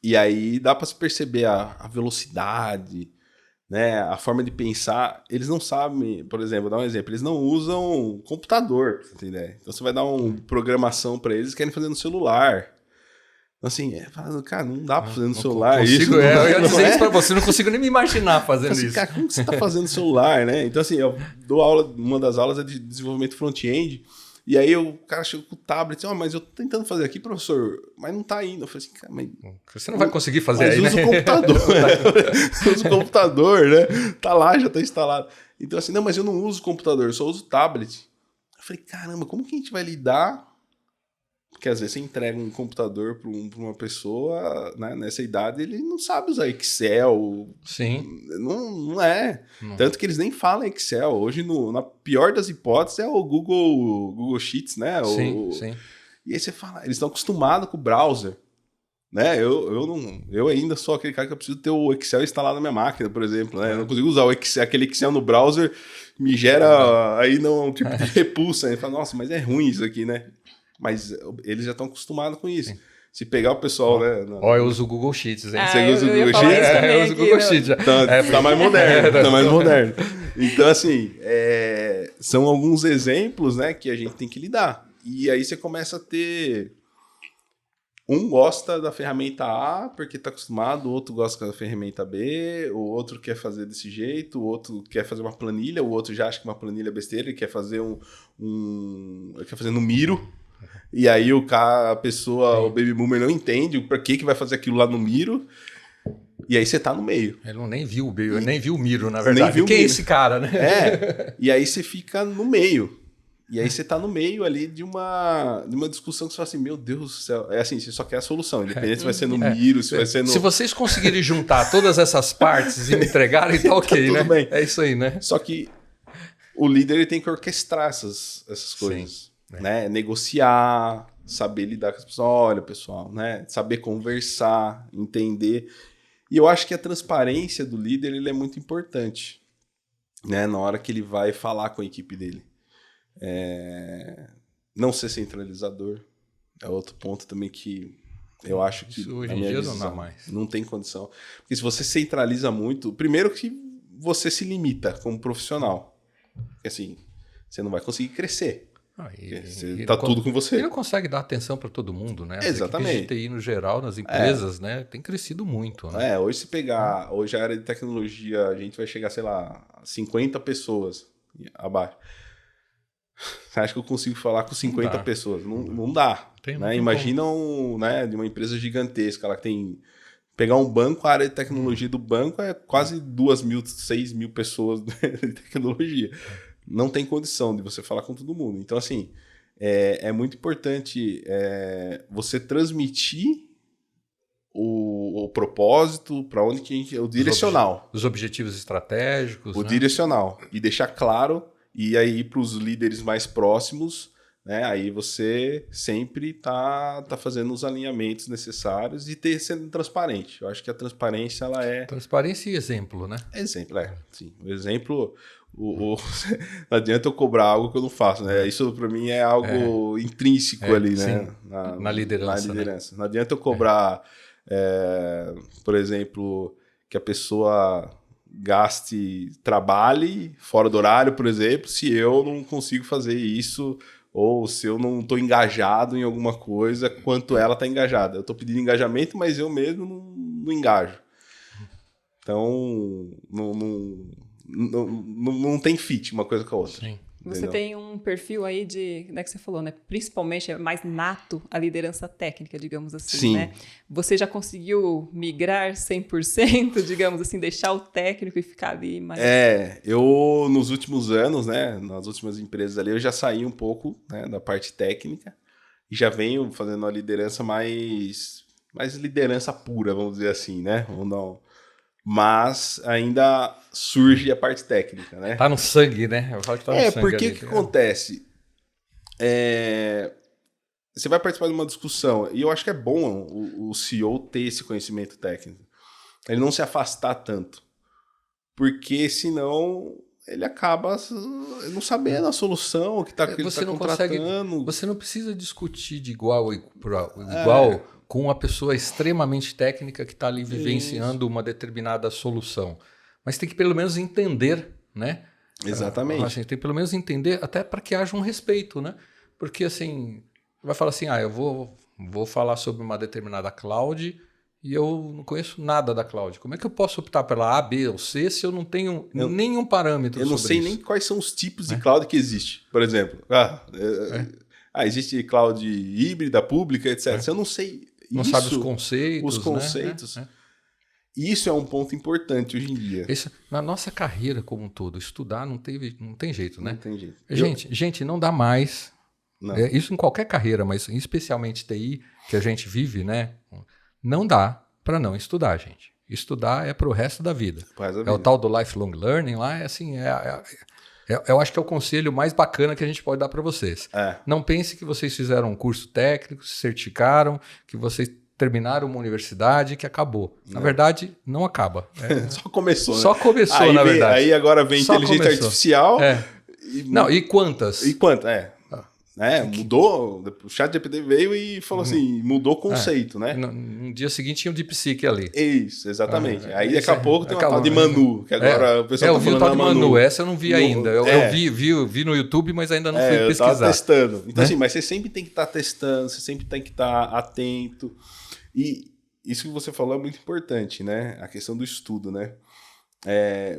E aí dá para se perceber a velocidade, né, a forma de pensar. Eles não sabem, por exemplo, vou dar um exemplo, eles não usam computador, pra você ter ideia. Então você vai dar uma programação para eles, querem fazer no celular. Assim, cara, não dá pra fazer no celular isso. Eu ia dizer isso pra você, não consigo nem me imaginar fazendo assim, isso. Cara, como que você tá fazendo no celular, né? Então, assim, eu dou aula, uma das aulas é de desenvolvimento front-end, e aí o cara chega com o tablet, mas eu tô tentando fazer aqui, professor, mas não tá indo. Eu falei assim, cara, mas... Você não vai conseguir fazer aí, usa né? o computador, né? Usa o computador, né? Tá lá, já tá instalado. Então, assim, não, mas eu não uso o computador, eu só uso o tablet. Eu falei, caramba, como que a gente vai lidar? Porque às vezes você entrega um computador para uma pessoa, né, nessa idade, ele não sabe usar Excel. Sim. Não é. Não. Tanto que eles nem falam Excel. Hoje, na pior das hipóteses, é o Google Sheets, né? Sim. E aí você fala, eles estão acostumados com o browser. Né? Eu ainda sou aquele cara que eu preciso ter o Excel instalado na minha máquina, por exemplo. Né? Eu não consigo usar aquele Excel no browser, me gera aí um tipo de repulsa. Ele fala, nossa, mas é ruim isso aqui, né? Mas eles já estão acostumados com isso. Sim. Se pegar o pessoal, né? Eu uso o Google Sheets, hein? Você usa o Google Sheets? Eu uso o Google Sheets. Tá mais moderno, tá mais moderno. Então, assim, são alguns exemplos, né, que a gente tem que lidar. E aí você começa a ter... Um gosta da ferramenta A porque está acostumado, o outro gosta da ferramenta B, o outro quer fazer desse jeito, o outro quer fazer uma planilha, o outro já acha que uma planilha é besteira, ele quer fazer quer fazer no Miro. E aí a pessoa, o baby boomer não entende para que vai fazer aquilo lá no Miro. E aí você tá no meio. Ele nem viu o Miro, na verdade. Quem é esse cara, né? E aí você fica no meio. E aí você tá no meio ali de uma discussão que você fala assim, meu Deus do céu. É assim, você só quer a solução, independente se vai ser no Miro, se vai ser no... Se vocês conseguirem juntar todas essas partes e me entregarem, tá ok, né? Bem. É isso aí, né? Só que o líder ele tem que orquestrar essas coisas. Sim, né? Negociar, saber lidar com as pessoas. Olha, pessoal, né? Saber conversar, entender. E eu acho que a transparência do líder ele é muito importante, né? Na hora que ele vai falar com a equipe dele. Não ser centralizador é outro ponto também que eu acho que isso hoje em dia não dá mais. Não tem condição. Porque se você centraliza muito, primeiro que você se limita como profissional. Porque assim, você não vai conseguir crescer. Tá tudo com você. Ele não consegue dar atenção para todo mundo, né? Exatamente. As equipes de TI no geral, nas empresas, né? Tem crescido muito. Né? Hoje se pegar, hoje a área de tecnologia, a gente vai chegar, sei lá, 50 pessoas abaixo. Você acha que eu consigo falar com 50 pessoas? Não dá. Né? Imagina de uma empresa gigantesca, ela tem... Pegar um banco, a área de tecnologia do banco é quase 2.000, 6.000 pessoas de tecnologia. Não tem condição de você falar com todo mundo. Então, assim, é muito importante você transmitir o propósito, para onde que a gente... O direcional. Os objetivos estratégicos. O direcional. E deixar claro... E aí, para os líderes mais próximos, né, aí você sempre tá fazendo os alinhamentos necessários e sendo transparente. Eu acho que a transparência, ela é... Transparência e exemplo, né? Exemplo, sim. O exemplo... não adianta eu cobrar algo que eu não faço, né? Isso, para mim, é algo intrínseco ali, né? Na liderança. Né? Não adianta eu cobrar, por exemplo, que a pessoa... trabalhe fora do horário, por exemplo, se eu não consigo fazer isso ou se eu não estou engajado em alguma coisa quanto ela está engajada. Eu estou pedindo engajamento, mas eu mesmo não engajo. Então, não tem fit uma coisa com a outra. Sim. Você Entendeu? tem um perfil aí de, né, que você falou, né? Principalmente é mais nato a liderança técnica, digamos assim, Sim. né? Você já conseguiu migrar 100%, digamos assim, deixar o técnico e ficar ali mais... Eu nos últimos anos, né, nas últimas empresas ali, eu já saí um pouco, né, da parte técnica e já venho fazendo uma liderança mais liderança pura, vamos dizer assim, né? Mas ainda surge a parte técnica, né? Tá no sangue, né? Eu falo que tá no sangue Porque ali, o que acontece? Você vai participar de uma discussão, e eu acho que é bom o CEO ter esse conhecimento técnico. Ele não se afastar tanto. Porque senão ele acaba não sabendo a solução que ele Você tá não contratando. Você não precisa discutir de igual com uma pessoa extremamente técnica que está ali vivenciando uma determinada solução. Mas tem que pelo menos entender, né? Exatamente. Assim, tem que pelo menos entender até para que haja um respeito, né? Porque assim, vai falar assim, eu vou falar sobre uma determinada cloud e eu não conheço nada da cloud. Como é que eu posso optar pela A, B ou C se eu não tenho nenhum parâmetro sobre isso? Eu não sei nem quais são os tipos de cloud que existe. Por exemplo, existe cloud híbrida, pública, etc. Eu não sei Não isso, sabe os conceitos. Os conceitos. Isso é um ponto importante hoje em dia. Na nossa carreira como um todo, estudar não tem jeito, né? Não tem jeito. Gente, não dá mais. Não. Isso em qualquer carreira, mas especialmente TI, que a gente vive, né? Não dá para não estudar, gente. Estudar é para o resto da vida. É o tal do lifelong learning lá, eu acho que é o conselho mais bacana que a gente pode dar para vocês. Não pense que vocês fizeram um curso técnico, se certificaram, que vocês terminaram uma universidade que acabou. Na verdade, não acaba. Só começou, né? Só começou, na verdade. Aí agora vem inteligência artificial. E quantas? E quantas? Mudou. O ChatGPT veio e falou assim, mudou o conceito, né? No dia seguinte tinha um DeepSeek ali. Isso, exatamente. Aí daqui a pouco tem uma tal de Manu, que agora o pessoal tá falando. Eu vi o tal de Manu, essa eu não vi ainda. Eu vi no YouTube, mas ainda não fui pesquisar. Eu tava testando. Então assim, mas você sempre tem que estar testando, você sempre tem que estar atento. E isso que você falou é muito importante, né? A questão do estudo, né?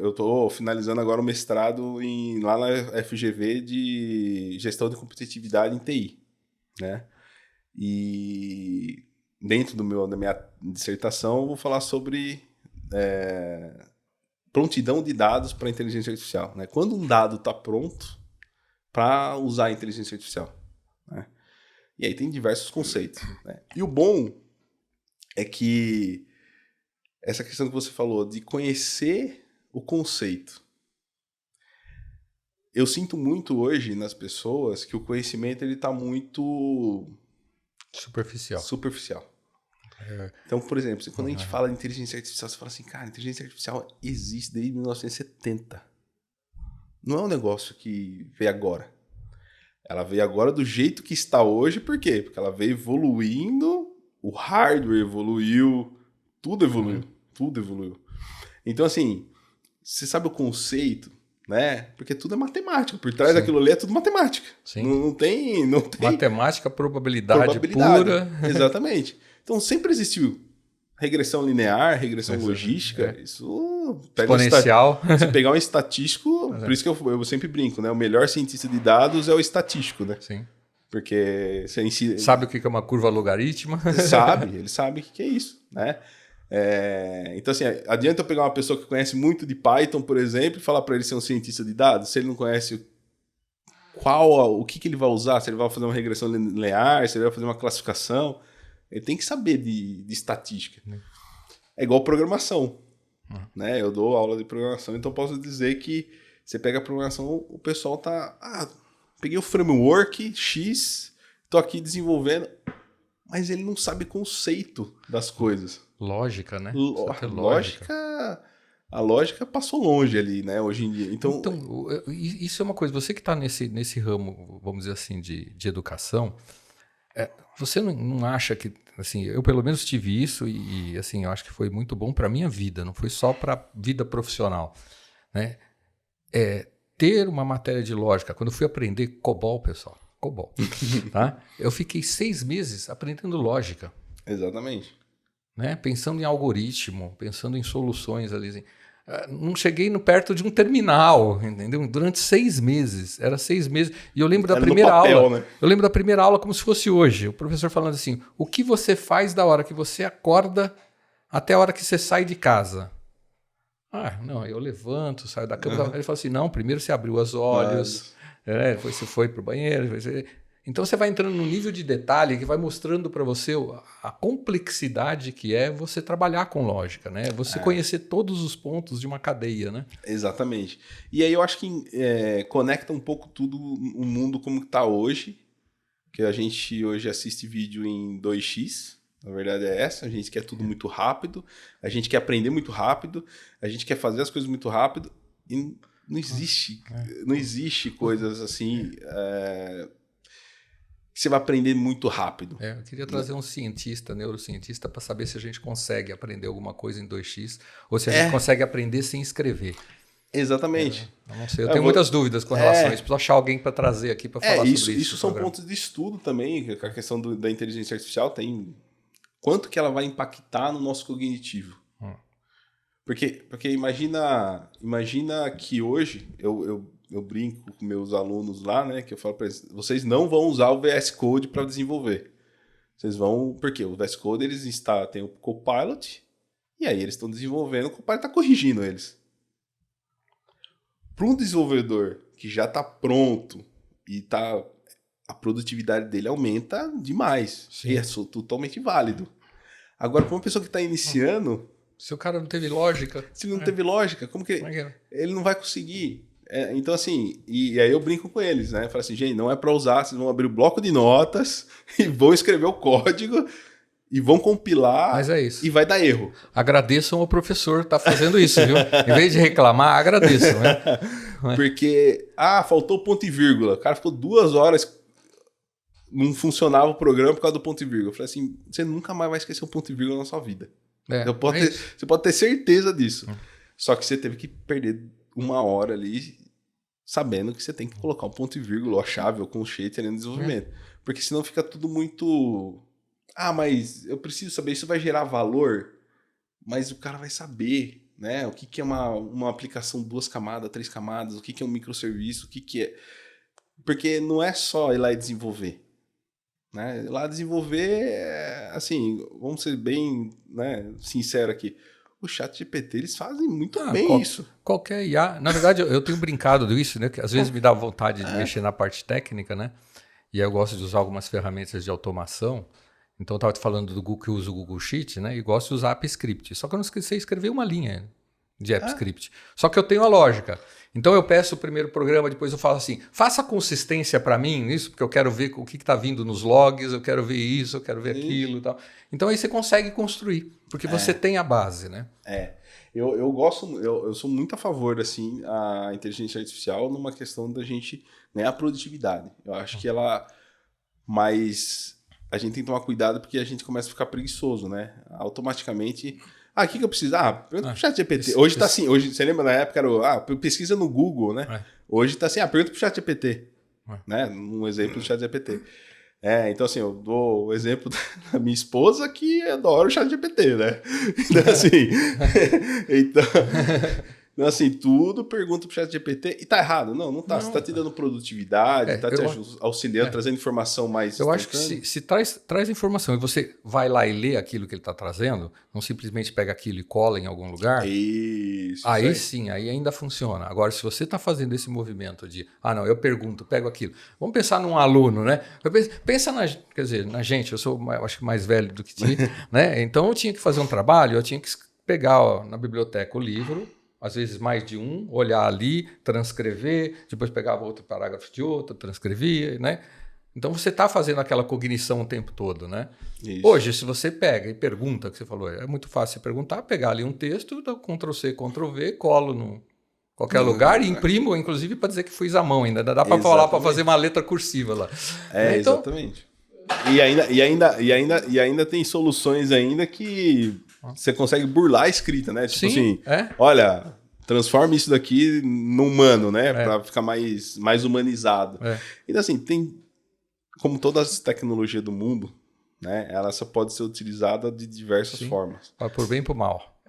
Eu estou finalizando agora o mestrado lá na FGV de gestão de competitividade em TI, né? E dentro da minha dissertação eu vou falar sobre prontidão de dados para inteligência artificial, né? Quando um dado está pronto para usar a inteligência artificial, né? E aí tem diversos conceitos, né? E o bom é que essa questão que você falou de conhecer o conceito. Eu sinto muito hoje nas pessoas que o conhecimento ele está muito superficial. Então, por exemplo, quando a gente fala de inteligência artificial, você fala assim, cara, inteligência artificial existe desde 1970. Não é um negócio que veio agora. Ela veio agora do jeito que está hoje, por quê? Porque ela veio evoluindo, o hardware evoluiu, tudo evoluiu. Então, assim, você sabe o conceito, né? Porque tudo é matemática. Por trás daquilo ali é tudo matemática. Sim. Não tem... Matemática, probabilidade pura. Exatamente. Então, sempre existiu regressão linear, regressão logística. Isso... Exponencial. Se pegar um estatístico... Por isso que eu sempre brinco, né? O melhor cientista de dados é o estatístico, né? Sim. Porque você ensina... Sabe o que é uma curva logarítmica? Ele sabe o que é isso, né? Então, assim, adianta eu pegar uma pessoa que conhece muito de Python, por exemplo, e falar para ele ser um cientista de dados, se ele não conhece o que ele vai usar, se ele vai fazer uma regressão linear, se ele vai fazer uma classificação, ele tem que saber de estatística. É igual programação, né? Eu dou aula de programação, então posso dizer que você pega a programação, o pessoal tá... peguei o framework X, tô aqui desenvolvendo, mas ele não sabe conceito das coisas. Lógica, né? A lógica passou longe ali, né, hoje em dia. Então isso é uma coisa, você que está nesse ramo, vamos dizer assim, de educação, você não acha que, assim, eu pelo menos tive isso e assim, eu acho que foi muito bom para minha vida, não foi só para a vida profissional, né? Ter uma matéria de lógica, quando eu fui aprender COBOL, pessoal, COBOL. Tá? Eu fiquei 6 meses aprendendo lógica. Exatamente. Né? Pensando em algoritmo, pensando em soluções ali. Assim. Não cheguei perto de um terminal, entendeu? Durante 6 meses. Era 6 meses. E eu lembro da primeira aula. Né? Eu lembro da primeira aula como se fosse hoje. O professor falando assim: o que você faz da hora que você acorda até a hora que você sai de casa? Não, eu levanto, saio da cama. Ele fala assim: não, primeiro você abriu os olhos, depois você foi para o banheiro. Então você vai entrando num nível de detalhe que vai mostrando para você a complexidade que é você trabalhar com lógica, né? Você conhecer todos os pontos de uma cadeia, né? Exatamente. E aí eu acho que conecta um pouco tudo o mundo como está hoje, que a gente hoje assiste vídeo em 2x, na verdade é essa, a gente quer tudo muito rápido, a gente quer aprender muito rápido, a gente quer fazer as coisas muito rápido, e não existe coisas assim... você vai aprender muito rápido. Eu queria trazer um cientista, neurocientista, para saber se a gente consegue aprender alguma coisa em 2x ou se a gente consegue aprender sem escrever. Exatamente. Eu não sei, eu tenho muitas dúvidas com relação a isso. Preciso achar alguém para trazer aqui para falar sobre isso. Isso são pontos de estudo também, a questão da inteligência artificial tem... Quanto que ela vai impactar no nosso cognitivo? Porque imagina que hoje... Eu brinco com meus alunos lá, né? Que eu falo para eles, vocês não vão usar o VS Code para desenvolver. Vocês vão... Porque o VS Code, tem o Copilot, e aí eles estão desenvolvendo, o Copilot está corrigindo eles. Para um desenvolvedor que já está pronto e a produtividade dele aumenta demais. Sim. E é totalmente válido. Agora, para uma pessoa que está iniciando... Se o cara não teve lógica... Se não teve lógica, como que ele não vai conseguir... Então, assim, e aí eu brinco com eles, né? Falo assim, gente, não é para usar, vocês vão abrir o bloco de notas e vão escrever o código e vão compilar. Mas é isso. E vai dar erro. Agradeçam ao professor que tá fazendo isso, viu? Em vez de reclamar, agradeçam, né? Porque, faltou ponto e vírgula. O cara ficou 2 horas, não funcionava o programa por causa do ponto e vírgula. Eu falei assim, você nunca mais vai esquecer o ponto e vírgula na sua vida. Você pode ter certeza disso. Só que você teve que perder 1 hora ali sabendo que você tem que colocar um ponto e vírgula, ou a chave, ou colchete ali no desenvolvimento. Porque senão fica tudo muito... mas eu preciso saber, isso vai gerar valor, mas o cara vai saber, né? O que é uma aplicação 2 camadas, 3 camadas, o que é um microserviço, o que é... Porque não é só ir lá e desenvolver. Né? Ir lá desenvolver, assim, vamos ser bem, né, sincero aqui, o ChatGPT, eles fazem muito bem isso. Qualquer IA. Na verdade, eu tenho brincado disso, né? Que às vezes me dá vontade de mexer na parte técnica, né? E eu gosto de usar algumas ferramentas de automação. Então, eu estava te falando do Google, que eu uso o Google Sheet, né? E gosto de usar AppScript. Só que eu não sei escrever uma linha de AppScript. Só que eu tenho a lógica. Então, eu peço o primeiro programa, depois eu falo assim, faça consistência para mim nisso, porque eu quero ver o que está vindo nos logs, eu quero ver isso, eu quero ver aquilo e tal. Então, aí você consegue construir, porque você tem a base, né? Eu gosto, eu sou muito a favor, assim, a inteligência artificial numa questão da gente ganhar produtividade. Eu acho que mas a gente tem que tomar cuidado porque a gente começa a ficar preguiçoso, né? Automaticamente... o que eu preciso? Pergunta pro ChatGPT. Hoje tá assim, você lembra na época era pesquisa no Google, né? Hoje tá assim, pergunta pro ChatGPT. Né? Um exemplo do ChatGPT. Então assim, eu dou o exemplo da minha esposa que adora o ChatGPT, né? Então assim, então assim, tudo pergunta pro ChatGPT e tá errado. Não tá. Você tá te dando produtividade, tá te auxiliando, trazendo informação mais... Eu acho que se traz informação e você vai lá e lê aquilo que ele tá trazendo, não simplesmente pega aquilo e cola em algum lugar, isso, aí sim, aí ainda funciona. Agora, se você tá fazendo esse movimento de, eu pergunto, pego aquilo. Vamos pensar num aluno, né? Pensa na gente, eu sou, acho que mais velho do que ti, né? Então eu tinha que fazer um trabalho, eu tinha que pegar na biblioteca o livro, às vezes mais de um, olhar ali, transcrever, depois pegava outro parágrafo de outro, transcrevia, né? Então você está fazendo aquela cognição o tempo todo, né? Isso. Hoje, se você pega e pergunta, que você falou, é muito fácil você perguntar, pegar ali um texto, dá Ctrl+C, Ctrl+V, colo no qualquer lugar e imprimo, inclusive para dizer que fiz à mão ainda. Dá para falar para fazer uma letra cursiva lá. Então, exatamente. E ainda tem soluções ainda que você consegue burlar a escrita, né? Tipo assim, olha, transforma isso daqui no humano, né? Para ficar mais humanizado. Então assim, tem como todas as tecnologias do mundo, né, ela só pode ser utilizada de diversas formas. Por bem e por mal.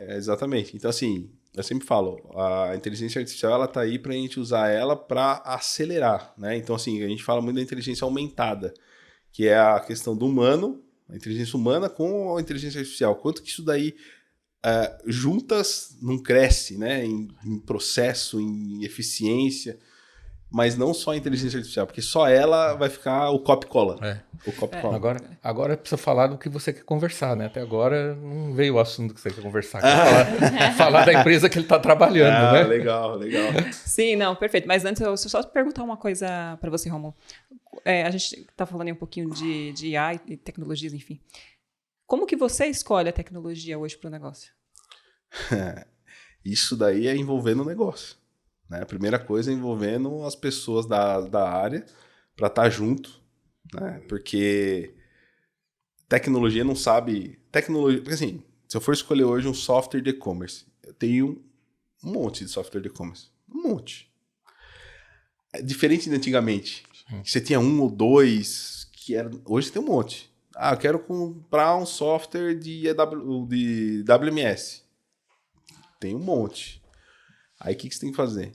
Exatamente. Então, assim, eu sempre falo, a inteligência artificial, ela tá aí para a gente usar ela para acelerar, né? Então, assim, a gente fala muito da inteligência aumentada, que é a questão do humano, a inteligência humana com a inteligência artificial. Quanto que isso daí juntas não cresce, né? Em processo, em eficiência, mas não só a inteligência artificial, porque só ela vai ficar o copy-cola. O copy-cola. Agora precisa falar do que você quer conversar, né? Até agora não veio o assunto que você quer conversar. Falar da empresa que ele está trabalhando, né? Legal. Sim, não, perfeito. Mas antes, eu só perguntar uma coisa para você, Romulo. A gente está falando aí um pouquinho de AI e tecnologias, enfim. Como que você escolhe a tecnologia hoje para o negócio? Isso daí é envolvendo o negócio. Né? A primeira coisa é envolvendo as pessoas da área para estar junto, né? Porque tecnologia não sabe... Porque assim, se eu for escolher hoje um software de e-commerce, eu tenho um monte de software de e-commerce. Um monte. É diferente de antigamente. Você tinha um ou dois, hoje tem um monte. Eu quero comprar um software de WMS. Tem um monte. Aí o que você tem que fazer?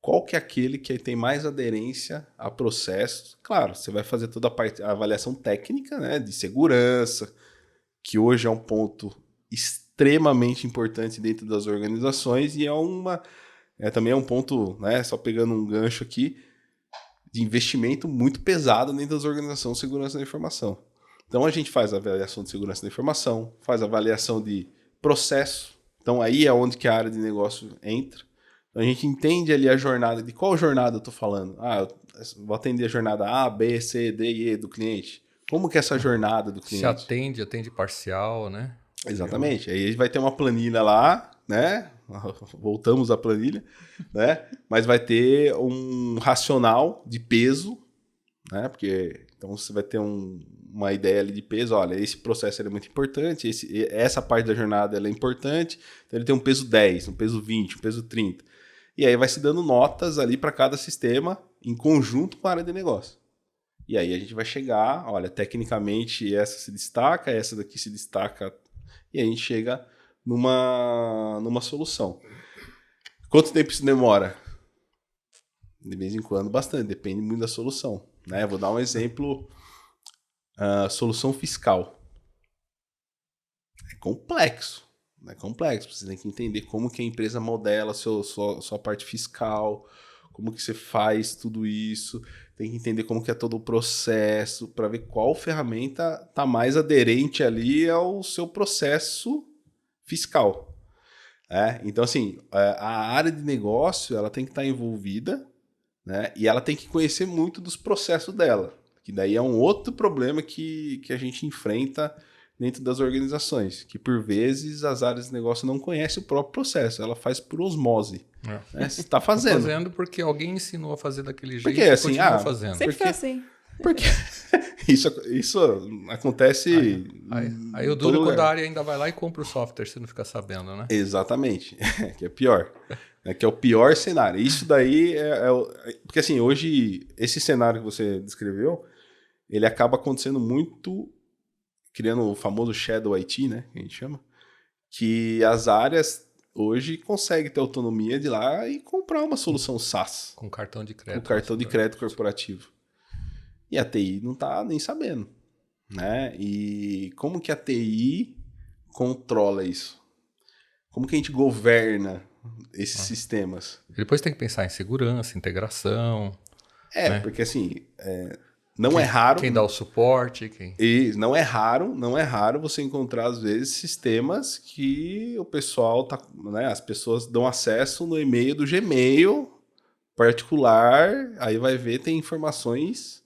Qual que é aquele que tem mais aderência a processos? Claro, você vai fazer toda a avaliação técnica, né, de segurança, que hoje é um ponto extremamente importante dentro das organizações e também é um ponto, né, só pegando um gancho aqui, de investimento muito pesado dentro das organizações de segurança da informação. Então a gente faz a avaliação de segurança da informação, faz a avaliação de processo, então aí é onde que a área de negócio entra. Então, a gente entende ali a jornada, de qual jornada eu estou falando. Eu vou atender a jornada A, B, C, D e E do cliente. Como que é essa jornada do cliente? Se atende parcial, né? Exatamente. Aí a gente vai ter uma planilha lá, né? Voltamos à planilha, né? Mas vai ter um racional de peso, né? Porque então você vai ter uma ideia ali de peso. Olha, esse processo é muito importante, essa parte da jornada ela é importante. Então ele tem um peso 10, um peso 20, um peso 30. E aí vai se dando notas ali para cada sistema em conjunto com a área de negócio. E aí a gente vai chegar, olha, tecnicamente essa se destaca, essa daqui se destaca, e a gente chega numa solução. Quanto tempo isso demora? De vez em quando, bastante, depende muito da solução. Né? Vou dar um exemplo, solução fiscal. É complexo. Você tem que entender como que a empresa modela sua parte fiscal, como que você faz tudo isso, tem que entender como que é todo o processo, para ver qual ferramenta está mais aderente ali ao seu processo fiscal. Então, assim, a área de negócio ela tem que estar envolvida, né? E ela tem que conhecer muito dos processos dela, que daí é um outro problema que a gente enfrenta dentro das organizações, que por vezes as áreas de negócio não conhecem o próprio processo, ela faz por osmose. Né? Você está fazendo. Tá fazendo porque alguém ensinou a fazer daquele jeito porque, e assim, continua fazendo. Sempre foi assim. Porque isso acontece. Aí o duro é quando a área ainda vai lá e compra o software, você não fica sabendo, né? Exatamente, que é pior. Que é o pior cenário. Isso daí porque assim, hoje, esse cenário que você descreveu, ele acaba acontecendo muito, criando o famoso Shadow IT, né? Que a gente chama, que as áreas hoje conseguem ter autonomia de ir lá e comprar uma solução SaaS. Com cartão de crédito. Com cartão de crédito corporativo. E a TI não está nem sabendo. Né? E como que a TI controla isso? Como que a gente governa esses sistemas? Depois tem que pensar em segurança, integração. Né? Porque assim, não é raro... Quem dá o suporte. E não é raro você encontrar, às vezes, sistemas que o pessoal né, as pessoas dão acesso no e-mail do Gmail particular, aí vai ver, tem informações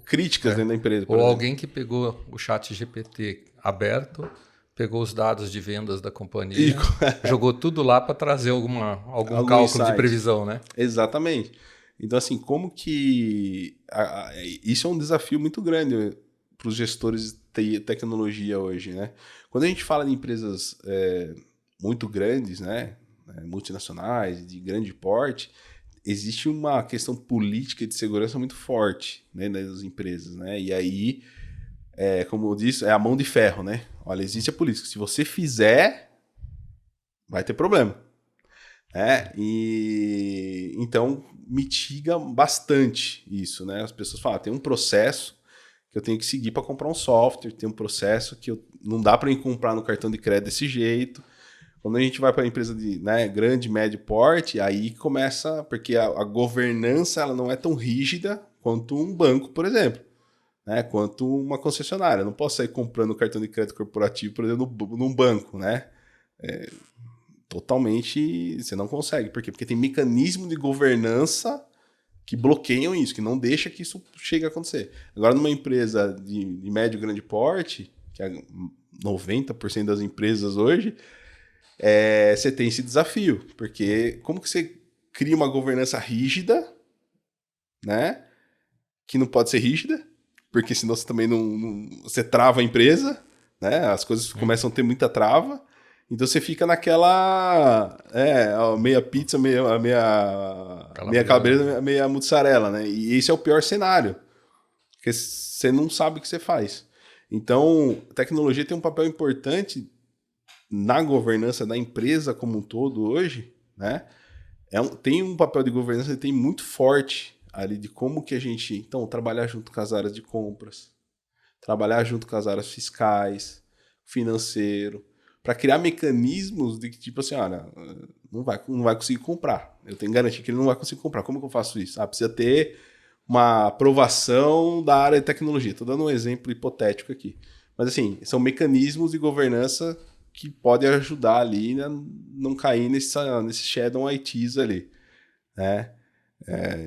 críticas dentro da empresa. Ou alguém que pegou o chat GPT aberto, pegou os dados de vendas da companhia, jogou tudo lá para trazer algum cálculo insight de previsão, né? Exatamente. Então, assim, como que... isso é um desafio muito grande para os gestores de tecnologia hoje, né? Quando a gente fala de empresas muito grandes, né, multinacionais, de grande porte, existe uma questão política de segurança muito forte, né, das empresas, né? E aí, como eu disse, é a mão de ferro, né? Olha, existe a política. Se você fizer, vai ter problema. E então mitiga bastante isso, né? As pessoas falam, tem um processo que eu tenho que seguir para comprar um software, tem um processo que não dá para comprar no cartão de crédito desse jeito. Quando a gente vai para a empresa de, né, grande, médio porte, aí começa, porque a governança ela não é tão rígida quanto um banco, por exemplo, né? Quanto uma concessionária. Eu não posso sair comprando cartão de crédito corporativo, por exemplo, num banco, né? Totalmente, você não consegue. Por quê? Porque tem mecanismo de governança que bloqueiam isso, que não deixa que isso chegue a acontecer. Agora, numa empresa de médio e grande porte, que é 90% das empresas hoje, você tem esse desafio. Porque como que você cria uma governança rígida, né? Que não pode ser rígida, porque senão você também você trava a empresa, né? As coisas começam a ter muita trava. Então você fica naquela meia pizza, meia calabresa, meia mussarela, né? E esse é o pior cenário, porque você não sabe o que você faz. Então, a tecnologia tem um papel importante na governança da empresa como um todo hoje, né? Tem um papel de governança que tem muito forte ali de como que a gente, então, trabalhar junto com as áreas de compras, trabalhar junto com as áreas fiscais, financeiro, para criar mecanismos de que, tipo assim, olha, não vai conseguir comprar. Eu tenho garantia que ele não vai conseguir comprar. Como que eu faço isso? Precisa ter uma aprovação da área de tecnologia. Estou dando um exemplo hipotético aqui. Mas, assim, são mecanismos de governança que podem ajudar ali, né, não cair nesse shadow ITs ali, né?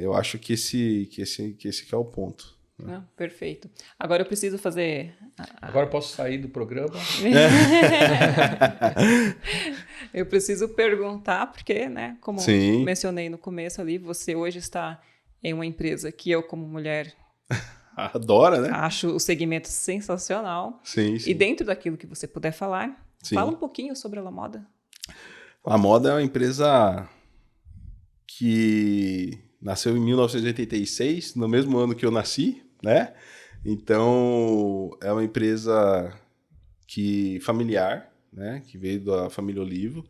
Eu acho que esse que é o ponto. Não, perfeito. Agora eu preciso fazer... Agora eu posso sair do programa? Eu preciso perguntar, porque, né, como Sim. mencionei no começo ali, você hoje está em uma empresa que eu, como mulher... Adora, né? Acho o segmento sensacional. Sim. E dentro daquilo que você puder falar, sim, fala um pouquinho sobre a LaModa. A LaModa é uma empresa que nasceu em 1986, no mesmo ano que eu nasci, né? Então, é uma empresa familiar, né? Que veio da família Olivo.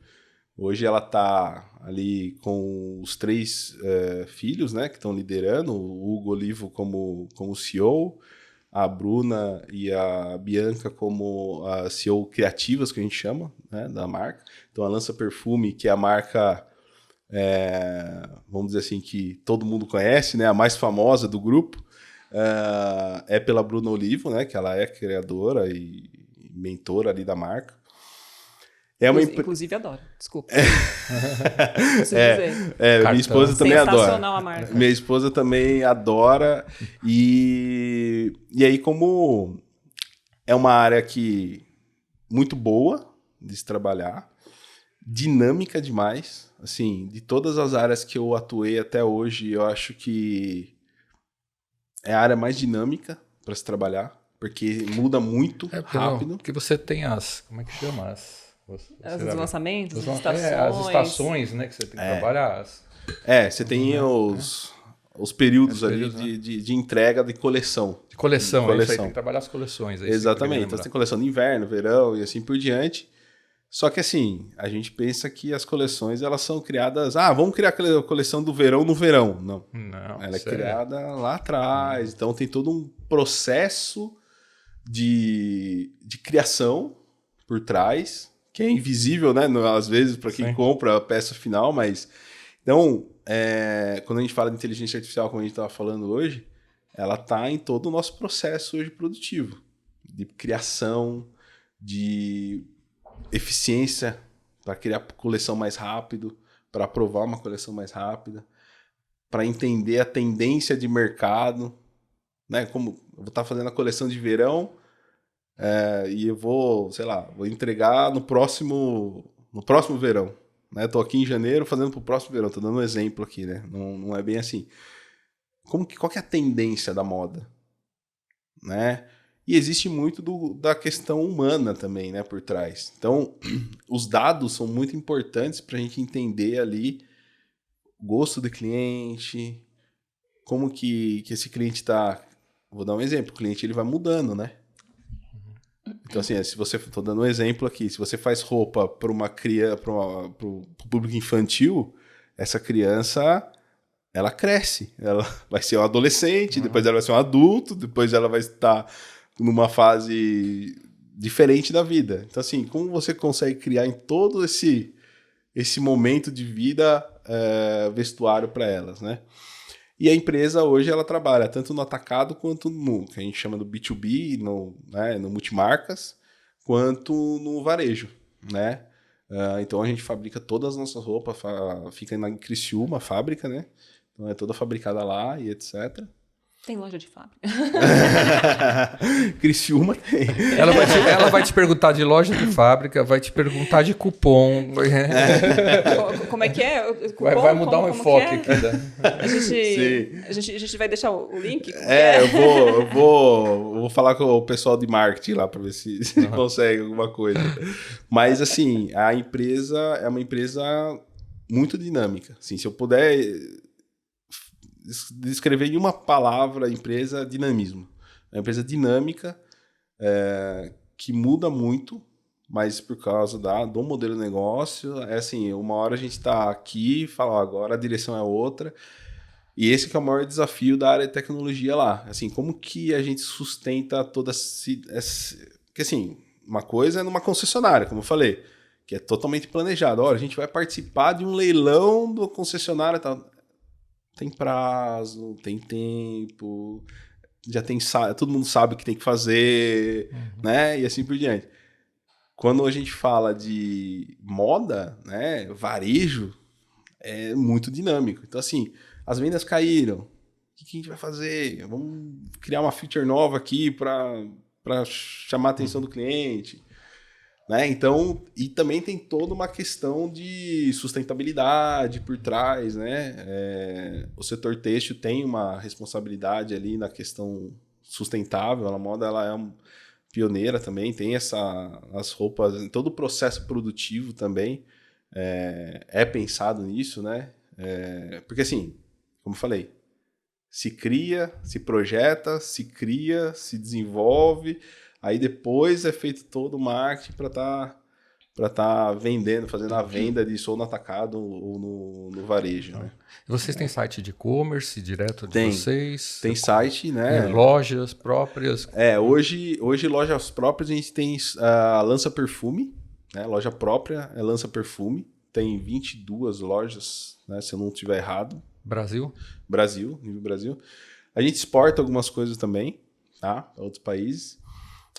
Hoje ela está ali com os 3 filhos, né? Que estão liderando, o Hugo Olivo como CEO, a Bruna e a Bianca como a CEO criativas, que a gente chama, né? Da marca. Então, a Lança Perfume, que é a marca... vamos dizer assim, que todo mundo conhece, né? A mais famosa do grupo, é pela Bruna Olivo, né? Que ela é criadora e mentora ali da marca. Inclusive adoro, desculpa. Preciso dizer. Minha esposa também adora. Sensacional a marca. Minha esposa também adora. E aí, como é uma área que muito boa de se trabalhar, dinâmica demais. Assim, de todas as áreas que eu atuei até hoje, eu acho que é a área mais dinâmica para se trabalhar, porque muda muito rápido. Porque você tem como é que chama? Os lançamentos, as estações. As estações, né, que você tem que trabalhar. Você tem os períodos ali, né? de entrega de coleção. De coleção, isso aí, tem que trabalhar as coleções. Exatamente, então você tem coleção de inverno, verão e assim por diante. Só que assim, a gente pensa que as coleções elas são criadas... vamos criar a coleção do verão no verão. Não. Ela é criada lá atrás. Então tem todo um processo de criação por trás, que é invisível, né? Às vezes, para quem compra a peça final, mas... Então, quando a gente fala de inteligência artificial, como a gente estava falando hoje, ela está em todo o nosso processo hoje produtivo. De criação, de... eficiência para criar coleção mais rápido, para aprovar uma coleção mais rápida, para entender a tendência de mercado, né? Como eu vou estar fazendo a coleção de verão e eu vou entregar no próximo verão, né? Estou aqui em janeiro fazendo para o próximo verão, estou dando um exemplo aqui, né? Não é bem assim. Qual que é a tendência da moda, né? E existe muito da questão humana também, né, por trás. Então, os dados são muito importantes para a gente entender ali gosto do cliente, como que esse cliente está... Vou dar um exemplo, o cliente ele vai mudando, né? Então, assim, se você... Estou dando um exemplo aqui. Se você faz roupa para uma criança, para o público infantil, essa criança, ela cresce. Ela vai ser um adolescente, depois ela vai ser um adulto, depois ela vai estar numa fase diferente da vida. Então, assim, como você consegue criar em todo esse momento de vida vestuário para elas, né? E a empresa hoje ela trabalha tanto no atacado quanto no que a gente chama do B2B, no multimarcas, quanto no varejo, né? Então a gente fabrica todas as nossas roupas, fica em Criciúma a fábrica, né? Então é toda fabricada lá e etc. Tem loja de fábrica. Criciúma tem. Ela vai te perguntar de loja de fábrica, vai te perguntar de cupom. Como é que é? Cupom, vai mudar um enfoque aqui. A gente vai deixar o link? Eu vou falar com o pessoal de marketing lá para ver se consegue alguma coisa. Mas, assim, a empresa é uma empresa muito dinâmica. Assim, se eu puder descrever em uma palavra a empresa, dinamismo. É uma empresa dinâmica, que muda muito, mas por causa do modelo de negócio, assim, uma hora a gente está aqui e fala, agora a direção é outra, e esse que é o maior desafio da área de tecnologia lá. Assim, como que a gente sustenta toda porque, assim, uma coisa é numa concessionária, como eu falei, que é totalmente planejado. Olha, a gente vai participar de um leilão do concessionário e tal. Tem prazo, tem tempo, já tem, todo mundo sabe o que tem que fazer, né? E assim por diante. Quando a gente fala de moda, né, varejo, é muito dinâmico. Então, assim, as vendas caíram. O que a gente vai fazer? Vamos criar uma feature nova aqui para chamar a atenção do cliente. Né? Então, e também tem toda uma questão de sustentabilidade por trás, né? O setor têxtil tem uma responsabilidade ali na questão sustentável, a moda ela é pioneira também, tem as roupas, em todo o processo produtivo também é pensado nisso, né? Porque assim, como eu falei, se cria, se projeta, se cria, se desenvolve. Aí depois é feito todo o marketing para tá vendendo, fazendo a venda disso ou no atacado ou no varejo, né? Vocês têm site de e-commerce direto de vocês? Tem site, né? Lojas próprias? Hoje lojas próprias a gente tem a Lança Perfume, né? Loja própria é Lança Perfume. Tem 22 lojas, né? Se eu não estiver errado. Brasil, nível Brasil. A gente exporta algumas coisas também, tá? Para outros países.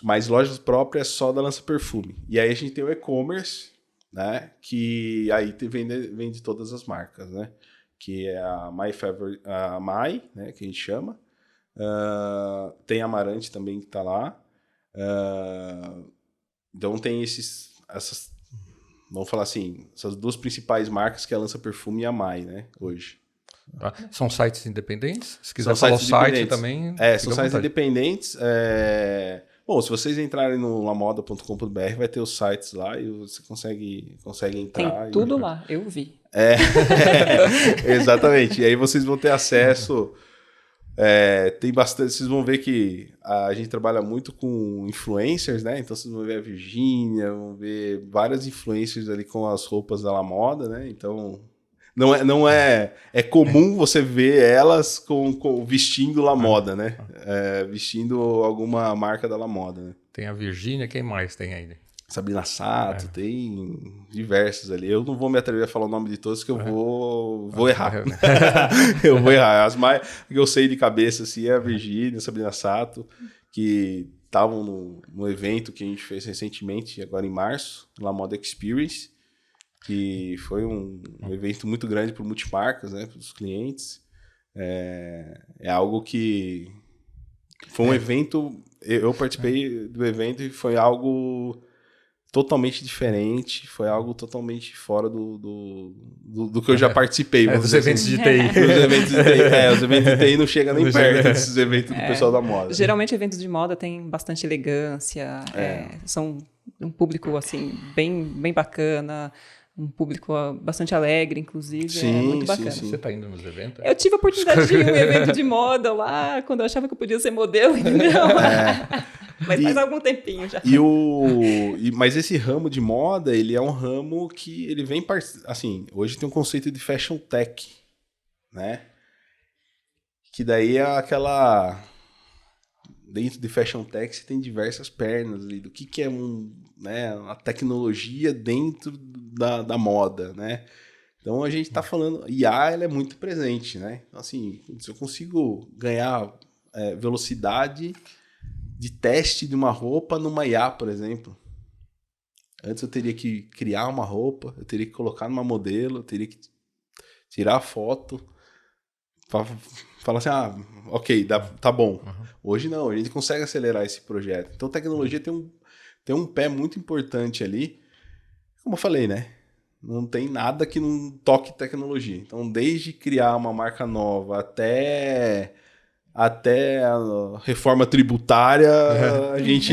Mas lojas próprias só da Lança Perfume. E aí a gente tem o e-commerce, né? Que aí vende todas as marcas, né? Que é a My Favorite, a My, né? Que a gente chama. Tem a Amarante também que tá lá. Então tem essas, vamos falar assim, essas duas principais marcas que é a Lança Perfume e a My, né? Hoje. Tá. São sites independentes? Se quiser falar o site também... são sites independentes. Bom, se vocês entrarem no lamoda.com.br, vai ter os sites lá e você consegue entrar. Tem tudo lá, eu vi. Exatamente. E aí vocês vão ter acesso. Tem bastante. Vocês vão ver que a gente trabalha muito com influencers, né? Então vocês vão ver a Virgínia, vão ver várias influencers ali com as roupas da La Moda, né? Então não é comum você ver elas com vestindo La Moda, né? Vestindo alguma marca da La Moda, né? Tem a Virgínia, quem mais tem aí? Sabrina Sato, tem diversos ali. Eu não vou me atrever a falar o nome de todos, que eu vou errar. Eu vou errar. As mais que eu sei de cabeça assim, é a Virgínia, a Sabrina Sato, que estavam no evento que a gente fez recentemente, agora em março, La Moda Experience, que foi um evento muito grande para multimarcas, né, para os clientes. É algo que foi um evento. Eu participei do evento e foi algo totalmente diferente, foi algo totalmente fora do que eu já participei. Dos eventos de TI. Os eventos de TI não chegam nem perto desses eventos do pessoal da moda. Geralmente eventos de moda tem bastante elegância, são um público assim bem bacana, um público bastante alegre, inclusive. Sim, é muito bacana. sim. Você está indo nos eventos? Eu tive a oportunidade de ir em um evento de moda lá, quando eu achava que eu podia ser modelo, entendeu? Mas faz algum tempinho já. Mas esse ramo de moda, ele é um ramo que ele vem... Assim, hoje tem um conceito de fashion tech, né? Que daí é aquela... Dentro de fashion tech você tem diversas pernas ali, do que é a tecnologia dentro da moda, né? Então a gente está falando, IA ela é muito presente, né? Então, assim, se eu consigo ganhar velocidade de teste de uma roupa numa IA, por exemplo. Antes eu teria que criar uma roupa, eu teria que colocar numa modelo, eu teria que tirar a foto, falar assim, ok, tá bom. Uhum. Hoje não, a gente consegue acelerar esse projeto. Então, tecnologia tem um pé muito importante ali. Como eu falei, né? Não tem nada que não toque tecnologia. Então, desde criar uma marca nova até a reforma tributária, a gente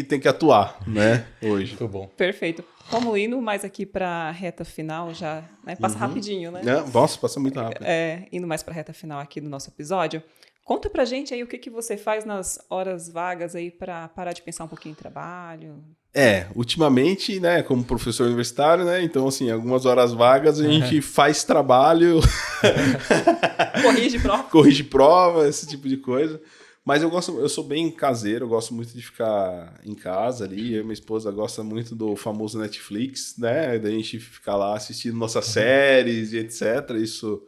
tem que atuar, né? Hoje. Muito bom. Perfeito. Vamos indo mais aqui para a reta final já, né? Passa rapidinho, né? Nossa, passa muito rápido. Indo mais para a reta final aqui do nosso episódio. Conta pra gente aí o que você faz nas horas vagas aí para parar de pensar um pouquinho em trabalho. Ultimamente, né, como professor universitário, né, então assim, algumas horas vagas a gente faz trabalho, corrige prova, esse tipo de coisa. Mas eu sou bem caseiro, eu gosto muito de ficar em casa ali. Eu e minha esposa gosta muito do famoso Netflix, né? Da gente ficar lá assistindo nossas séries e etc. Isso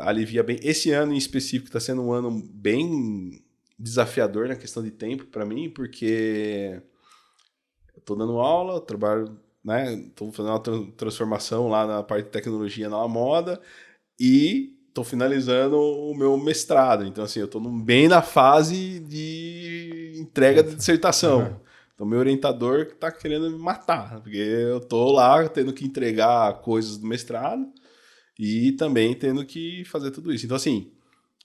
alivia bem. Esse ano em específico está sendo um ano bem desafiador na questão de tempo para mim, porque eu estou dando aula, trabalho, né? Estou fazendo uma transformação lá na parte de tecnologia na moda e estou finalizando o meu mestrado. Então, assim, eu estou bem na fase de entrega da dissertação. Então, meu orientador está querendo me matar, porque eu estou lá tendo que entregar coisas do mestrado e também tendo que fazer tudo isso. Então, assim,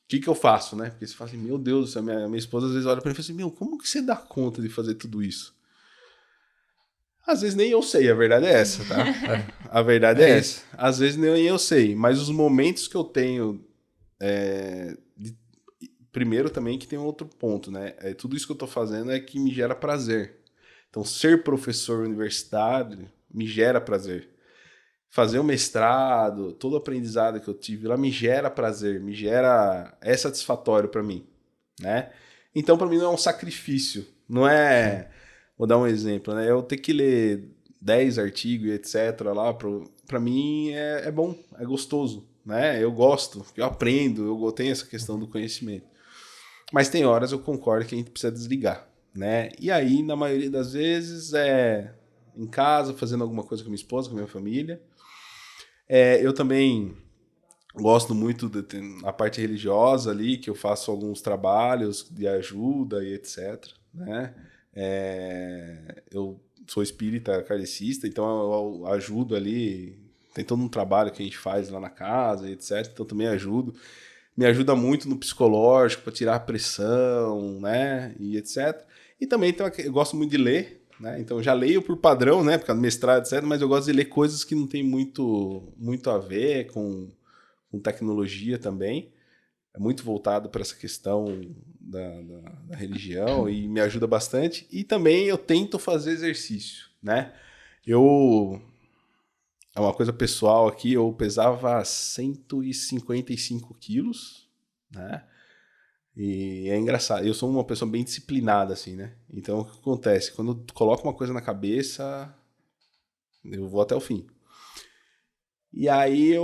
o que eu faço, né? Porque você fala assim, meu Deus do céu, minha esposa às vezes olha para mim e fala assim, como que você dá conta de fazer tudo isso? Às vezes nem eu sei, a verdade é essa, tá? A verdade é essa. Às vezes nem eu sei, mas os momentos que eu tenho... Primeiro também que tem outro ponto, né? Tudo isso que eu tô fazendo é que me gera prazer. Então, ser professor universitário me gera prazer. Fazer o mestrado, todo o aprendizado que eu tive lá me gera prazer, é satisfatório para mim, né? Então, para mim não é um sacrifício, não é... Vou dar um exemplo, né? Eu ter que ler 10 artigos e etc. lá, para mim é bom, é gostoso, né? Eu gosto, eu aprendo, eu tenho essa questão do conhecimento. Mas tem horas eu concordo que a gente precisa desligar, né? E aí, na maioria das vezes, em casa, fazendo alguma coisa com minha esposa, com minha família. Eu também gosto muito da parte religiosa ali, que eu faço alguns trabalhos de ajuda e etc, né? Eu sou espírita kardecista, então eu ajudo ali, tem todo um trabalho que a gente faz lá na casa e etc, então também ajudo. Me ajuda muito no psicológico, para tirar a pressão, né, e etc. E também eu gosto muito de ler, né, então já leio por padrão, né, por causa do mestrado, etc, mas eu gosto de ler coisas que não tem muito a ver com tecnologia também. É muito voltado para essa questão da religião e me ajuda bastante. E também eu tento fazer exercício, né? É uma coisa pessoal aqui, eu pesava 155 quilos, né? E é engraçado, eu sou uma pessoa bem disciplinada, assim, né? Então, o que acontece? Quando eu coloco uma coisa na cabeça, eu vou até o fim. E aí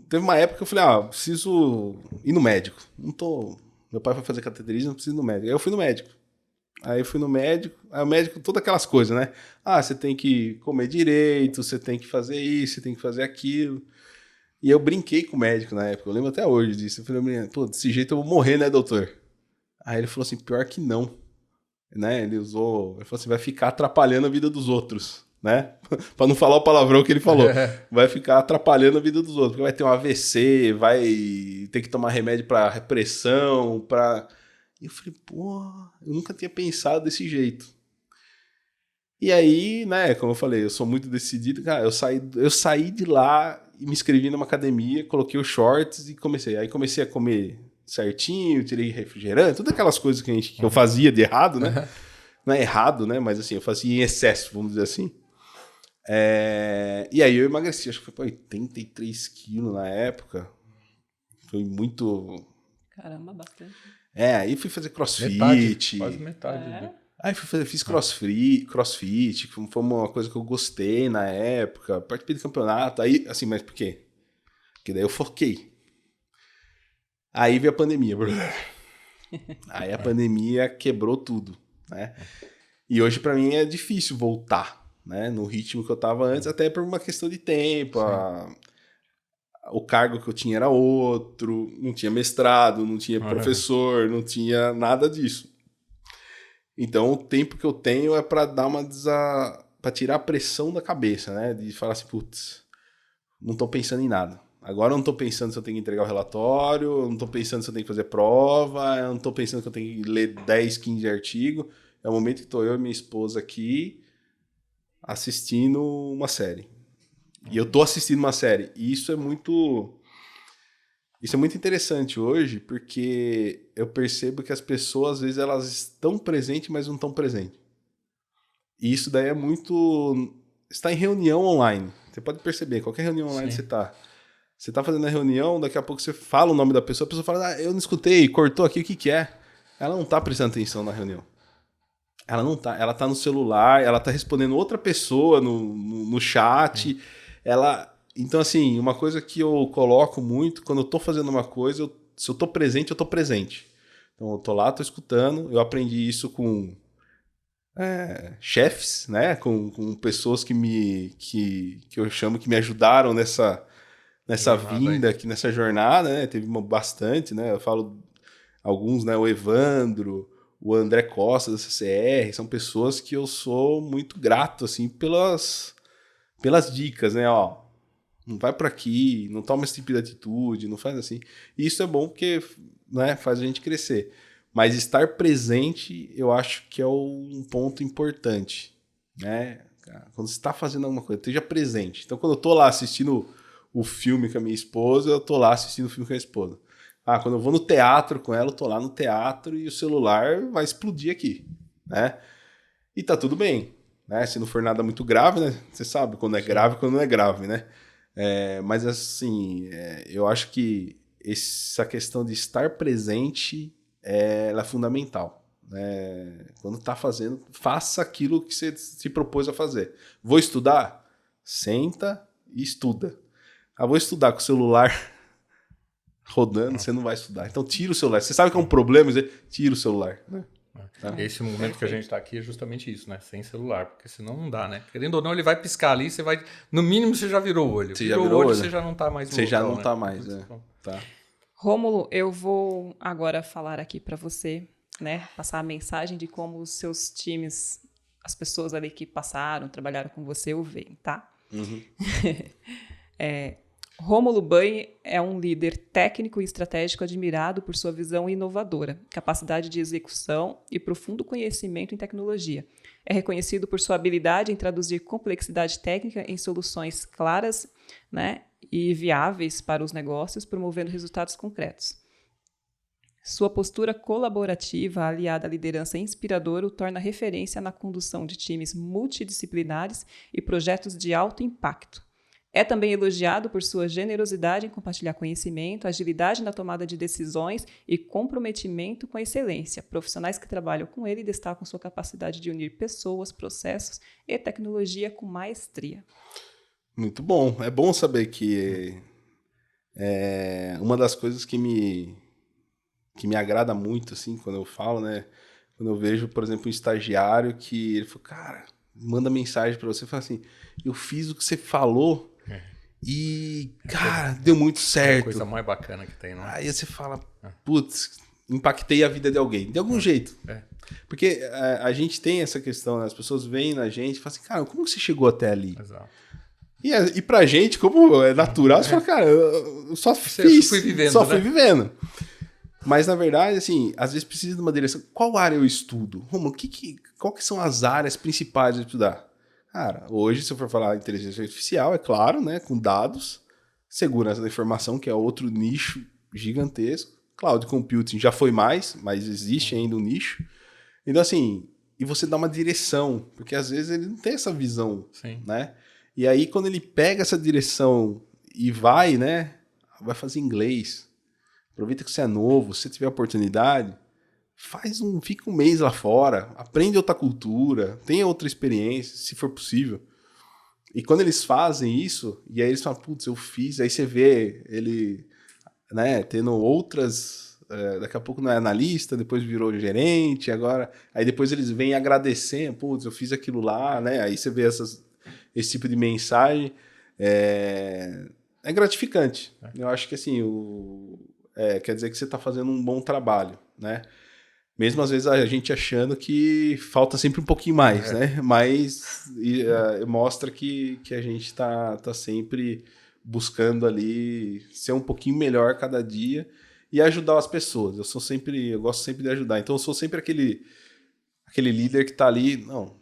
teve uma época que eu falei, preciso ir no médico. Meu pai foi fazer cateterismo, não preciso ir no médico. Aí eu fui no médico. Aí o médico, todas aquelas coisas, né? Você tem que comer direito, você tem que fazer isso, você tem que fazer aquilo. E eu brinquei com o médico na época, eu lembro até hoje disso. Eu falei, pô, desse jeito eu vou morrer, né, doutor? Aí ele falou assim, pior que não. Né? Ele falou assim, vai ficar atrapalhando a vida dos outros, né? Pra não falar o palavrão que ele falou. Vai ficar atrapalhando a vida dos outros, porque vai ter um AVC, vai ter que tomar remédio pra repressão, E eu falei, pô, eu nunca tinha pensado desse jeito. E aí, né, como eu falei, eu sou muito decidido, cara, eu saí de lá e me inscrevi numa academia, coloquei os shorts e comecei. Aí comecei a comer certinho, tirei refrigerante, todas aquelas coisas que eu fazia de errado, né? Não é errado, né? Mas assim, eu fazia em excesso, vamos dizer assim. E aí eu emagreci, acho que foi pra 83 quilos na época. Foi muito... Caramba, bastante. Aí fui fazer crossfit. Metade, quase metade. Aí fiz crossfit, foi uma coisa que eu gostei na época, participei do campeonato, aí, assim, mas por quê? Porque daí eu foquei. Aí veio a pandemia, aí a pandemia quebrou tudo, né? E hoje pra mim é difícil voltar, né, no ritmo que eu tava antes, até por uma questão de tempo, o cargo que eu tinha era outro, não tinha mestrado, não tinha professor, não tinha nada disso. Então, o tempo que eu tenho é para dar para tirar a pressão da cabeça, né? De falar assim, putz, não tô pensando em nada. Agora eu não tô pensando se eu tenho que entregar o relatório, eu não tô pensando se eu tenho que fazer prova, eu não tô pensando que eu tenho que ler 10, 15 artigos. É o momento que tô eu e minha esposa aqui assistindo uma série. E eu tô assistindo uma série. E isso é muito interessante hoje, porque eu percebo que as pessoas, às vezes, elas estão presentes, mas não estão presentes. E isso daí é muito... Você está em reunião online. Você pode perceber, qualquer reunião online que você está. Você está fazendo a reunião, daqui a pouco você fala o nome da pessoa, a pessoa fala, eu não escutei, cortou aqui, o que é? Ela não está prestando atenção na reunião. Ela não está. Ela está no celular, ela está respondendo outra pessoa no chat. Então, assim, uma coisa que eu coloco muito, quando eu tô fazendo uma coisa, se eu tô presente, eu tô presente. Então, eu tô lá, tô escutando. Eu aprendi isso com chefes, né? Com pessoas que eu chamo que me ajudaram nessa vinda, aqui, nessa jornada, né? Teve bastante, né? Eu falo alguns, né? O Evandro, o André Costa da CCR, são pessoas que eu sou muito grato, assim, pelas dicas, né? Ó, não vai por aqui, não toma esse tipo de atitude, não faz assim. E isso é bom porque, né, faz a gente crescer. Mas estar presente, eu acho que é um ponto importante, né? Quando você está fazendo alguma coisa, esteja presente. Então, quando eu tô lá assistindo o filme com a minha esposa, eu tô lá assistindo o filme com a esposa. Quando eu vou no teatro com ela, eu tô lá no teatro e o celular vai explodir aqui, né? E tá tudo bem, né? Se não for nada muito grave, né? Você sabe quando é grave e quando não é grave, né? Mas assim, eu acho que essa questão de estar presente ela é fundamental, né? Quando tá fazendo, faça aquilo que você se propôs a fazer. Vou estudar? Senta e estuda. Vou estudar com o celular rodando, você não vai estudar. Então tira o celular. Você sabe que é um problema, tira o celular, né? Esse momento que a gente está aqui é justamente isso, né? Sem celular, porque senão não dá, né? Querendo ou não, ele vai piscar ali, você vai... No mínimo, você já virou o olho. Você já virou o olho, você já não está mais no Você já local, não né? está mais, Tá. Rômulo, eu vou agora falar aqui para você, né? Passar a mensagem de como os seus times, as pessoas ali que passaram, trabalharam com você, o veem, tá? Uhum. Rômulo Banhi é um líder técnico e estratégico admirado por sua visão inovadora, capacidade de execução e profundo conhecimento em tecnologia. É reconhecido por sua habilidade em traduzir complexidade técnica em soluções claras, né, e viáveis para os negócios, promovendo resultados concretos. Sua postura colaborativa, aliada à liderança inspiradora, o torna referência na condução de times multidisciplinares e projetos de alto impacto. É também elogiado por sua generosidade em compartilhar conhecimento, agilidade na tomada de decisões e comprometimento com a excelência. Profissionais que trabalham com ele destacam sua capacidade de unir pessoas, processos e tecnologia com maestria. Muito bom. É bom saber que uma das coisas que me agrada muito, assim, quando eu falo, né? Quando eu vejo, por exemplo, um estagiário que ele falou, cara, manda mensagem para você e fala assim, eu fiz o que você falou e, cara, deu muito certo. É a coisa mais bacana que tem, não é? Aí você fala, putz, impactei a vida de alguém, de algum jeito. Porque a gente tem essa questão, né? As pessoas veem na gente e falam assim, cara, como que você chegou até ali? Exato. E pra gente, como é natural, você fala, cara, eu só fiz, fui vivendo, só né? fui vivendo. Mas, na verdade, assim, às vezes precisa de uma direção. Qual área eu estudo? Romulo, qual que são as áreas principais de estudar? Cara, hoje, se eu for falar de inteligência artificial, é claro, né? Com dados, segurança da informação, que é outro nicho gigantesco. Cloud computing já foi mais, mas existe ainda um nicho. Então, assim, e você dá uma direção, porque às vezes ele não tem essa visão, Sim. né? E aí, quando ele pega essa direção e vai, né? Vai fazer inglês. Aproveita que você é novo, se você tiver oportunidade, fica um mês lá fora, aprende outra cultura, tenha outra experiência, se for possível. E quando eles fazem isso, e aí eles falam, putz, eu fiz, aí você vê ele, né, tendo outras, daqui a pouco não é analista, depois virou gerente, agora, aí depois eles vêm agradecendo, putz, eu fiz aquilo lá, né, aí você vê esse tipo de mensagem, é gratificante. Eu acho que assim, quer dizer que você está fazendo um bom trabalho, né? Mesmo às vezes a gente achando que falta sempre um pouquinho mais, né? Mas mostra que a gente está sempre buscando ali ser um pouquinho melhor cada dia e ajudar as pessoas. Eu gosto sempre de ajudar. Então eu sou sempre aquele líder que está ali, não,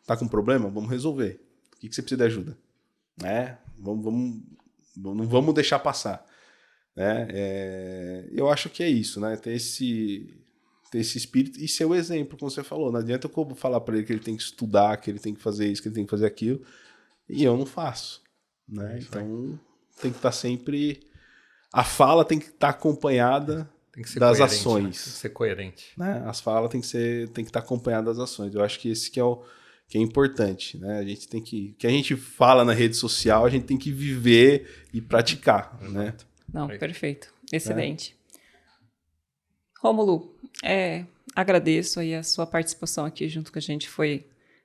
tá com problema? Vamos resolver. O que você precisa de ajuda? Né? Não vamos deixar passar. Né? Eu acho que é isso, né? Ter esse espírito e ser o exemplo, como você falou. Não adianta eu falar para ele que ele tem que estudar, que ele tem que fazer isso, que ele tem que fazer aquilo, e eu não faço. Né? Então tem que estar sempre... A fala tem que estar acompanhada das ações. Né? Tem que ser coerente. Né? As falas tem que estar acompanhadas das ações. Eu acho que esse que é importante. Né? A gente tem que... O que a gente fala na rede social, a gente tem que viver e praticar. Né? Não, perfeito. Excelente. Rômulo, agradeço aí a sua participação aqui junto com a gente.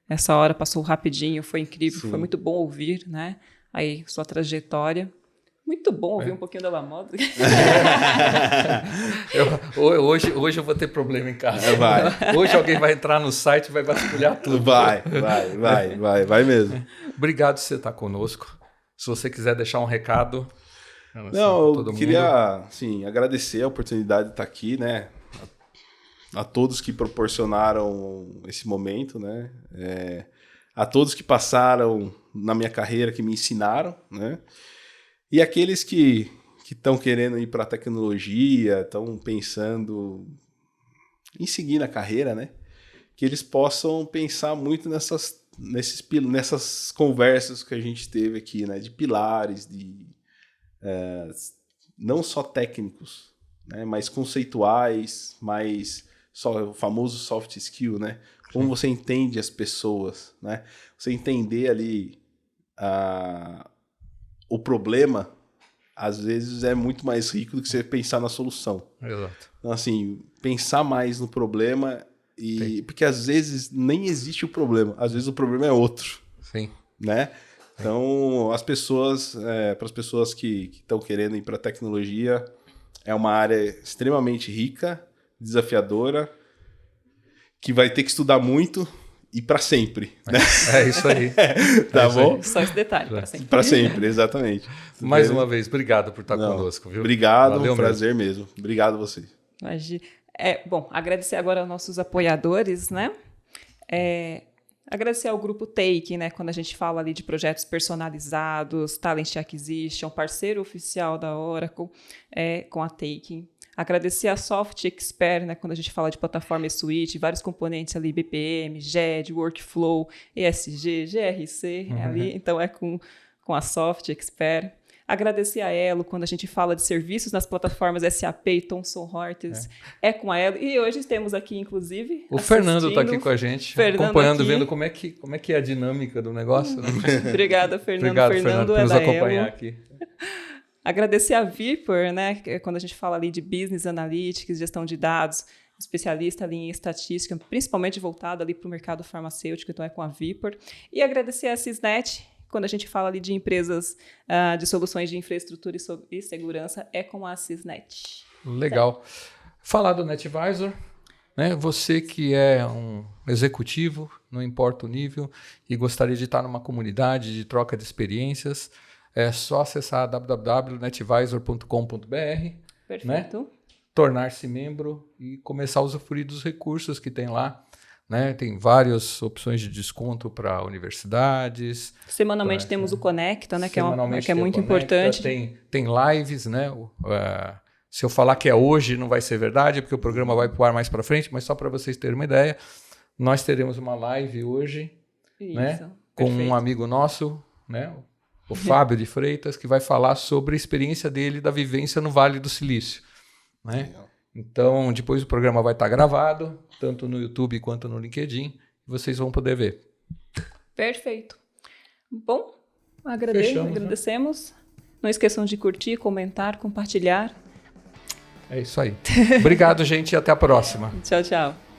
Essa hora passou rapidinho, foi incrível, foi muito bom ouvir, né? Aí, sua trajetória. Muito bom ouvir um pouquinho da LaModa. Hoje eu vou ter problema em casa. Vai. Hoje alguém vai entrar no site e vai vasculhar tudo. Vai mesmo. Obrigado por você estar conosco. Se você quiser deixar um recado... Não, eu queria assim, agradecer a oportunidade de estar aqui, né? A todos que proporcionaram esse momento, né? A todos que passaram na minha carreira, que me ensinaram, né? E aqueles que estão querendo ir para a tecnologia, estão pensando em seguir na carreira, né? Que eles possam pensar muito nessas conversas que a gente teve aqui, né? De pilares, não só técnicos, né, mas conceituais, mas o famoso soft skill, né? Como você entende as pessoas, né? Você entender ali o problema, às vezes é muito mais rico do que você pensar na solução. Exato. Então, assim, pensar mais no problema porque às vezes nem existe o problema, às vezes o problema é outro. Sim. Né? Então, para as pessoas que estão querendo ir para a tecnologia, é uma área extremamente rica, desafiadora, que vai ter que estudar muito e para sempre. Né? É isso aí. Tá bom? Aí. Só esse detalhe, para sempre. Para sempre, exatamente. Mais uma vez, obrigado por estar conosco. Viu? Obrigado, Valeu, prazer mesmo. Obrigado a você. Imagina. Bom, agradecer agora aos nossos apoiadores, né? Agradecer ao Grupo Take, né, quando a gente fala ali de projetos personalizados, Talent Acquisition, parceiro oficial da Oracle, com a Take. Agradecer a Soft Expert, né, quando a gente fala de plataforma e suite, vários componentes ali, BPM, GED, Workflow, ESG, GRC, ali, então com a Soft Expert. Agradecer a Elo, quando a gente fala de serviços nas plataformas SAP e Thomson Reuters, com a Elo. E hoje temos aqui, inclusive, o Fernando está aqui com a gente, acompanhando, vendo como é que é a dinâmica do negócio. Né? Obrigada, Fernando. Obrigado, Fernando, por nos acompanhar Elo. aqui. Agradecer a Vipor, né, quando a gente fala ali de Business Analytics, gestão de dados, especialista ali em estatística, principalmente voltado ali para o mercado farmacêutico, então é com a Vipor. E agradecer a Cisnet, quando a gente fala ali de empresas de soluções de infraestrutura e segurança, é com a Cisnet. Legal. Falar do NetVisor, né? Você que é um executivo, não importa o nível, e gostaria de estar numa comunidade de troca de experiências, é só acessar www.netvisor.com.br. Perfeito. Né? tornar-se membro e começar a usufruir dos recursos que tem lá. Né? Tem várias opções de desconto para universidades. Semanalmente temos o Conecta, né? Que é muito importante. Tem lives, né? Se eu falar que é hoje, não vai ser verdade, porque o programa vai pro ar mais para frente, mas só para vocês terem uma ideia, nós teremos uma live hoje, né? Com um amigo nosso, né? O Fábio de Freitas, que vai falar sobre a experiência dele da vivência no Vale do Silício. Né? Legal. Então, depois o programa vai estar gravado, tanto no YouTube quanto no LinkedIn, e vocês vão poder ver. Perfeito. Bom, Fechamos, agradecemos. Né? Não esqueçam de curtir, comentar, compartilhar. É isso aí. Obrigado, gente, e até a próxima. Tchau, tchau.